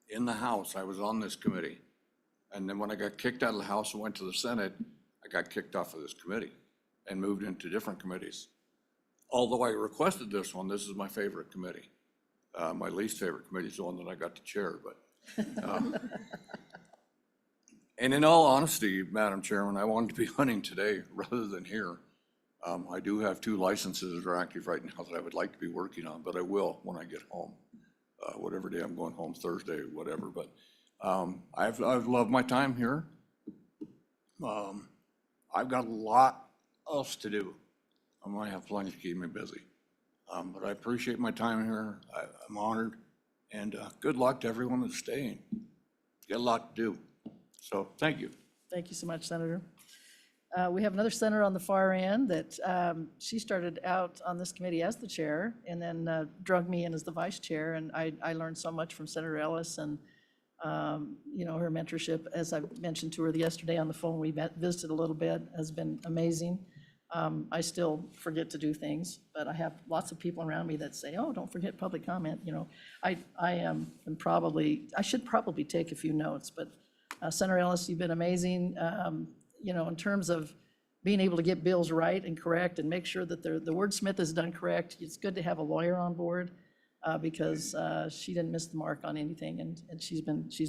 in the House, I was on this committee. And then when I got kicked out of the House and went to the Senate, I got kicked off of this committee and moved into different committees. Although I requested this one, this is my favorite committee. My least favorite committee is the one that I got to chair, but. And in all honesty, Madam Chairman, I wanted to be hunting today rather than here. I do have 2 licenses that are active right now that I would like to be working on, but I will when I get home, whatever day I'm going home, Thursday, whatever. But I've loved my time here. I've got a lot else to do. I'm gonna have plenty to keep me busy. But I appreciate my time here. I'm honored, and good luck to everyone that's staying. Got a lot to do. So, thank you. Thank you so much, Senator. We have another senator on the far end that she started out on this committee as the chair and then drug me in as the vice chair. And I learned so much from Senator Ellis and, you know, her mentorship, as I mentioned to her yesterday on the phone, we visited a little bit, has been amazing. I still forget to do things, but I have lots of people around me that say, oh, don't forget public comment. You know, I should probably take a few notes, but Senator Ellis, you've been amazing. You know, in terms of being able to get bills right and correct and make sure that the wordsmith is done correct. It's good to have a lawyer on board because she didn't miss the mark on anything, and she's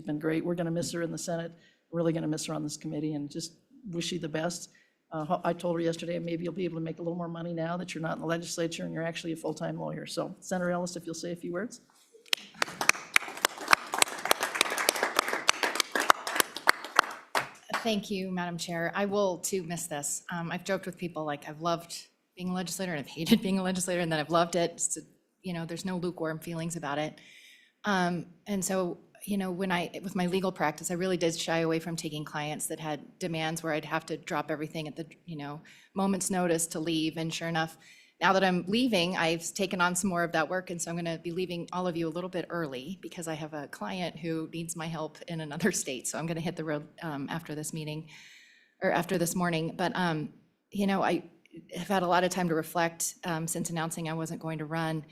been great. We're going to miss her in the Senate. We're really going to miss her on this committee, and just wish you the best. I told her yesterday, maybe you'll be able to make a little more money now that you're not in the legislature and you're actually a full-time lawyer. So Senator Ellis, if you'll say a few words. Thank you, Madam Chair. I will too miss this. I've joked with people like I've loved being a legislator and I've hated being a legislator and then I've loved it. You know, there's no lukewarm feelings about it. And so, you know, with my legal practice, I really did shy away from taking clients that had demands where I'd have to drop everything at the, you know, moment's notice to leave. And sure enough, now that I'm leaving, I've taken on some more of that work. And so I'm going to be leaving all of you a little bit early because I have a client who needs my help in another state. So I'm going to hit the road after this meeting or after this morning. But, you know, I have had a lot of time to reflect since announcing I wasn't going to run.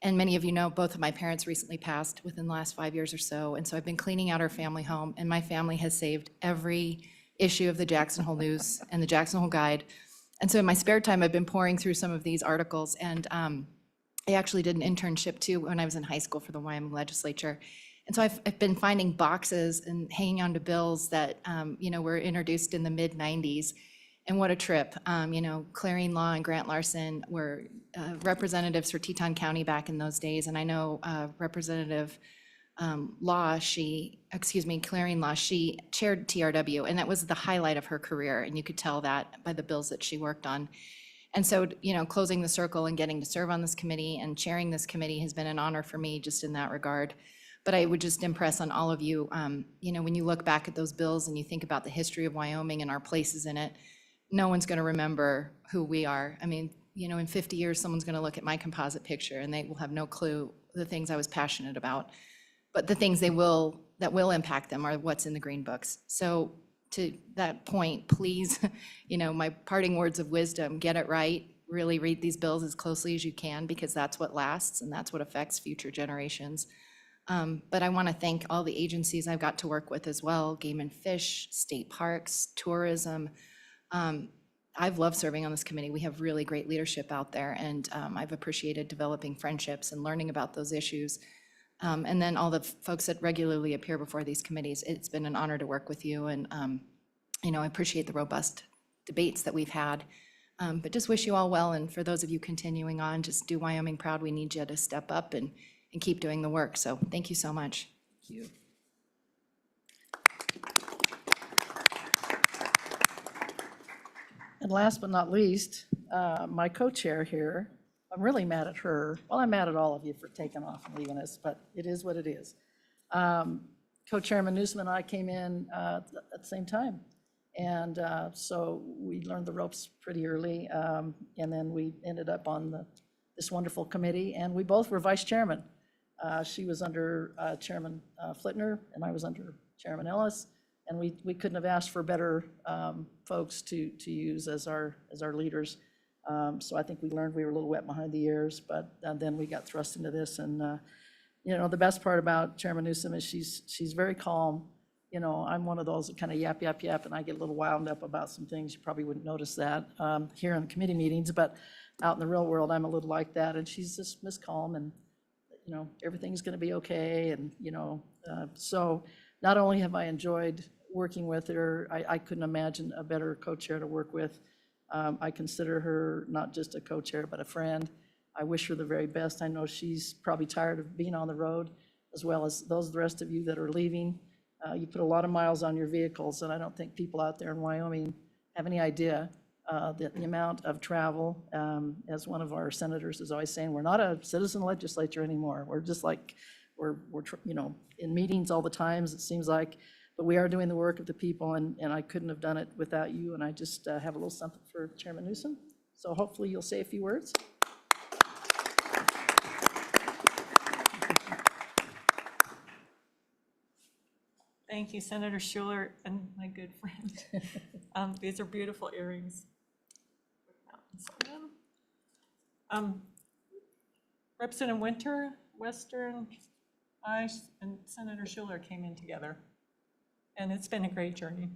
And many of you know, both of my parents recently passed within the last 5 years or so. And so I've been cleaning out our family home, and my family has saved every issue of the Jackson Hole News and the Jackson Hole Guide. And so in my spare time, I've been pouring through some of these articles. And I actually did an internship too when I was in high school for the Wyoming legislature. And so I've been finding boxes and hanging on to bills that, you know, were introduced in the mid-90s. And what a trip. You know, Clarion Law and Grant Larson were representatives for Teton County back in those days. And I know Representative Clarion Law, she chaired TRW, and that was the highlight of her career. And you could tell that by the bills that she worked on. And so, you know, closing the circle and getting to serve on this committee and chairing this committee has been an honor for me just in that regard. But I would just impress on all of you, you know, when you look back at those bills and you think about the history of Wyoming and our places in it, no one's going to remember who we are. I mean, you know, in 50 years, someone's going to look at my composite picture and they will have no clue the things I was passionate about. But the things that will impact them are what's in the green books. So to that point, please, you know, my parting words of wisdom, get it right. Really read these bills as closely as you can because that's what lasts and that's what affects future generations. But I want to thank all the agencies I've got to work with as well, Game and Fish, state parks, tourism. I've loved serving on this committee. We have really great leadership out there, and I've appreciated developing friendships and learning about those issues. And then all the folks that regularly appear before these committees, it's been an honor to work with you, and you know, I appreciate the robust debates that we've had. But just wish you all well, and for those of you continuing on, just do Wyoming proud. We need you to step up and keep doing the work. So thank you so much. Thank you. And last but not least, my co-chair here, I'm really mad at her. Well, I'm mad at all of you for taking off and leaving us, but it is what it is. Co-chairman Newsom and I came in at the same time. And so we learned the ropes pretty early. And then we ended up on this wonderful committee, and we both were vice chairman. She was under Chairman Flitner, and I was under Chairman Ellis. And we couldn't have asked for better folks to use as our leaders. So I think we learned we were a little wet behind the ears, but then we got thrust into this. And you know, the best part about Chairman Newsom is she's very calm. You know, I'm one of those that kind of yap, and I get a little wound up about some things. You probably wouldn't notice that here in the committee meetings, but out in the real world, I'm a little like that. And she's just Miss Calm, and you know, everything's going to be okay. And you know, so not only have I enjoyed working with her, I couldn't imagine a better co-chair to work with. I consider her not just a co-chair, but a friend. I wish her the very best. I know she's probably tired of being on the road, as well as the rest of you that are leaving. You put a lot of miles on your vehicles, and I don't think people out there in Wyoming have any idea the amount of travel. As one of our senators is always saying, we're not a citizen legislature anymore. We're just like, we're in meetings all the times, it seems like, but we are doing the work of the people, and I couldn't have done it without you, and I just have a little something for Chairman Newsom. So hopefully you'll say a few words. Thank you, Senator Schuler and my good friend. These are beautiful earrings with mountains on them. Representative Winter, Western, I, and Senator Schuler came in together, and it's been a great journey.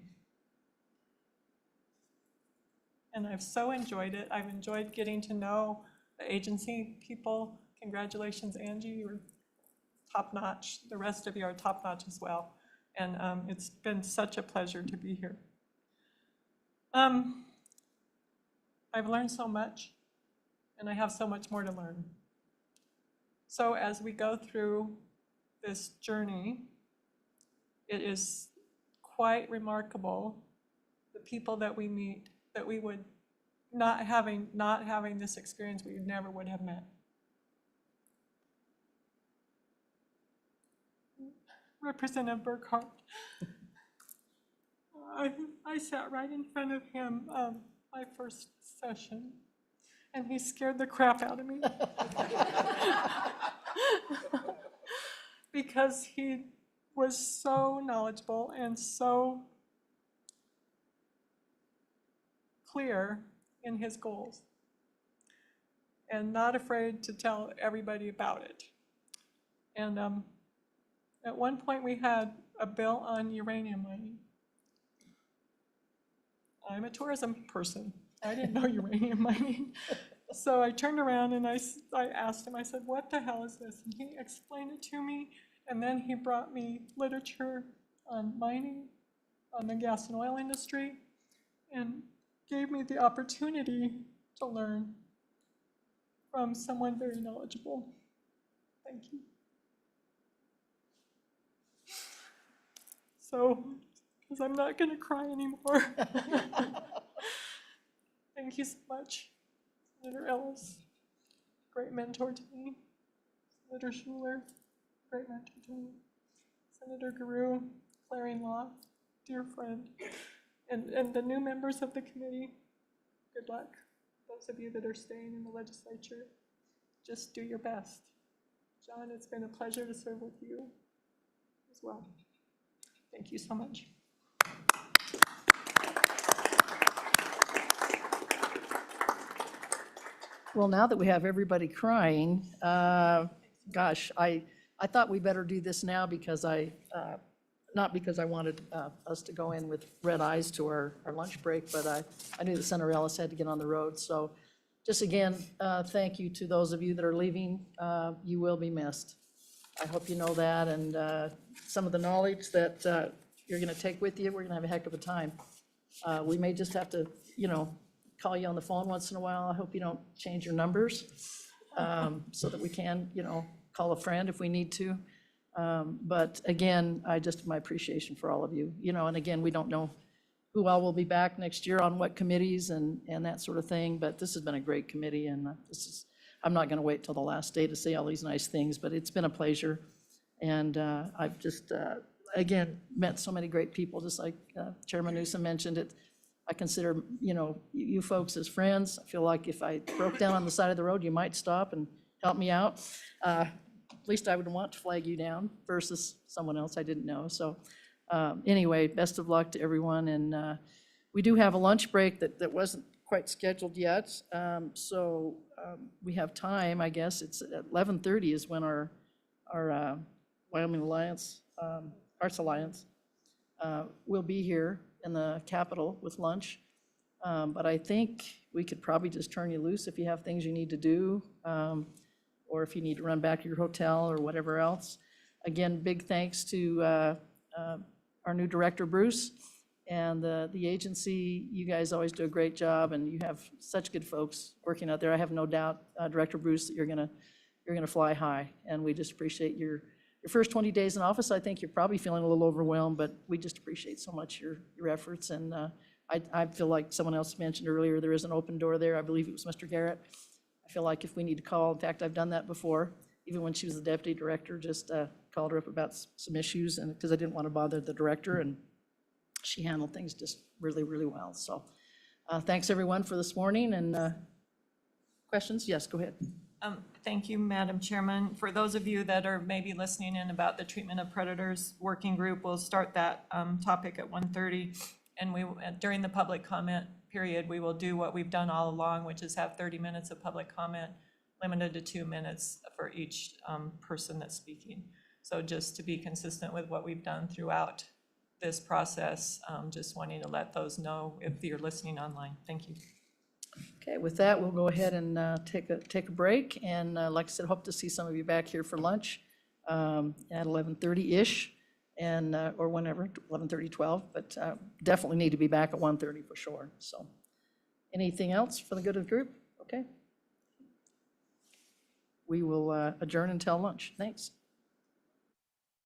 And I've so enjoyed it. I've enjoyed getting to know the agency people. Congratulations, Angie, you were top-notch. The rest of you are top-notch as well. And it's been such a pleasure to be here. I've learned so much, and I have so much more to learn. So as we go through this journey, it is quite remarkable, the people that we meet, that we would, not having this experience, we never would have met. Representative Burkhart. I sat right in front of him my first session, and he scared the crap out of me. Because he was so knowledgeable and so clear in his goals, and not afraid to tell everybody about it. And at one point, we had a bill on uranium mining. I'm a tourism person. I didn't know uranium mining. So I turned around and I asked him, I said, what the hell is this? And he explained it to me. And then he brought me literature on mining, on the gas and oil industry, and gave me the opportunity to learn from someone very knowledgeable. Thank you. So, because I'm not going to cry anymore. Thank you so much, Senator Ellis, great mentor to me. Senator Schuler, great mentor to me. Senator Guru, Clarion Law, dear friend. And the new members of the committee, good luck. Those of you that are staying in the legislature, just do your best. John, it's been a pleasure to serve with you as well. Thank you so much. Well, now that we have everybody crying, gosh, I thought we better do this now because not because I wanted us to go in with red eyes to our lunch break, but I knew that Senator Ellis had to get on the road. So just again, thank you to those of you that are leaving. You will be missed. I hope you know that, and some of the knowledge that you're going to take with you, we're going to have a heck of a time. We may just have to, call you on the phone once in a while. I hope you don't change your numbers so that we can, call a friend if we need to. But again, my appreciation for all of you, and again, we don't know who all will be back next year on what committees and that sort of thing, but this has been a great committee, and I'm not going to wait till the last day to say all these nice things, but it's been a pleasure. And I've just, again, met so many great people, just like Chairman Newsom mentioned it. I consider, you folks as friends. I feel like if I broke down on the side of the road, you might stop and help me out. At least I would want to flag you down versus someone else I didn't know. So anyway, best of luck to everyone. And we do have a lunch break that wasn't quite scheduled yet. So we have time, I guess. It's at 11:30 is when our Wyoming Alliance, Arts Alliance, will be here in the Capitol with lunch. But I think we could probably just turn you loose if you have things you need to do, or if you need to run back to your hotel or whatever else. Again, big thanks to our new director, Bruce, and the agency. You guys always do a great job, and you have such good folks working out there. I have no doubt, Director Bruce, that you're gonna fly high, and we just appreciate your your first 20 days in office, I think you're probably feeling a little overwhelmed, but we just appreciate so much your efforts. And I feel like someone else mentioned earlier, there is an open door there. I believe it was Mr. Garrett. I feel like if we need to call, in fact, I've done that before, even when she was the deputy director, just called her up about some issues, and because I didn't want to bother the director, and she handled things just really, really well. So thanks, everyone, for this morning. And questions? Yes, go ahead. Thank you, Madam Chairman. For those of you that are maybe listening in about the treatment of predators working group, we'll start that topic at 1:30. And during the public comment period, we will do what we've done all along, which is have 30 minutes of public comment, limited to 2 minutes for each person that's speaking. So just to be consistent with what we've done throughout this process, just wanting to let those know if you're listening online. Thank you. Okay, with that, we'll go ahead and take a break. And like I said, hope to see some of you back here for lunch at 11:30-ish, and or whenever, 11:30, 12, but definitely need to be back at 1:30 for sure. So anything else for the good of the group? Okay. We will adjourn until lunch. Thanks.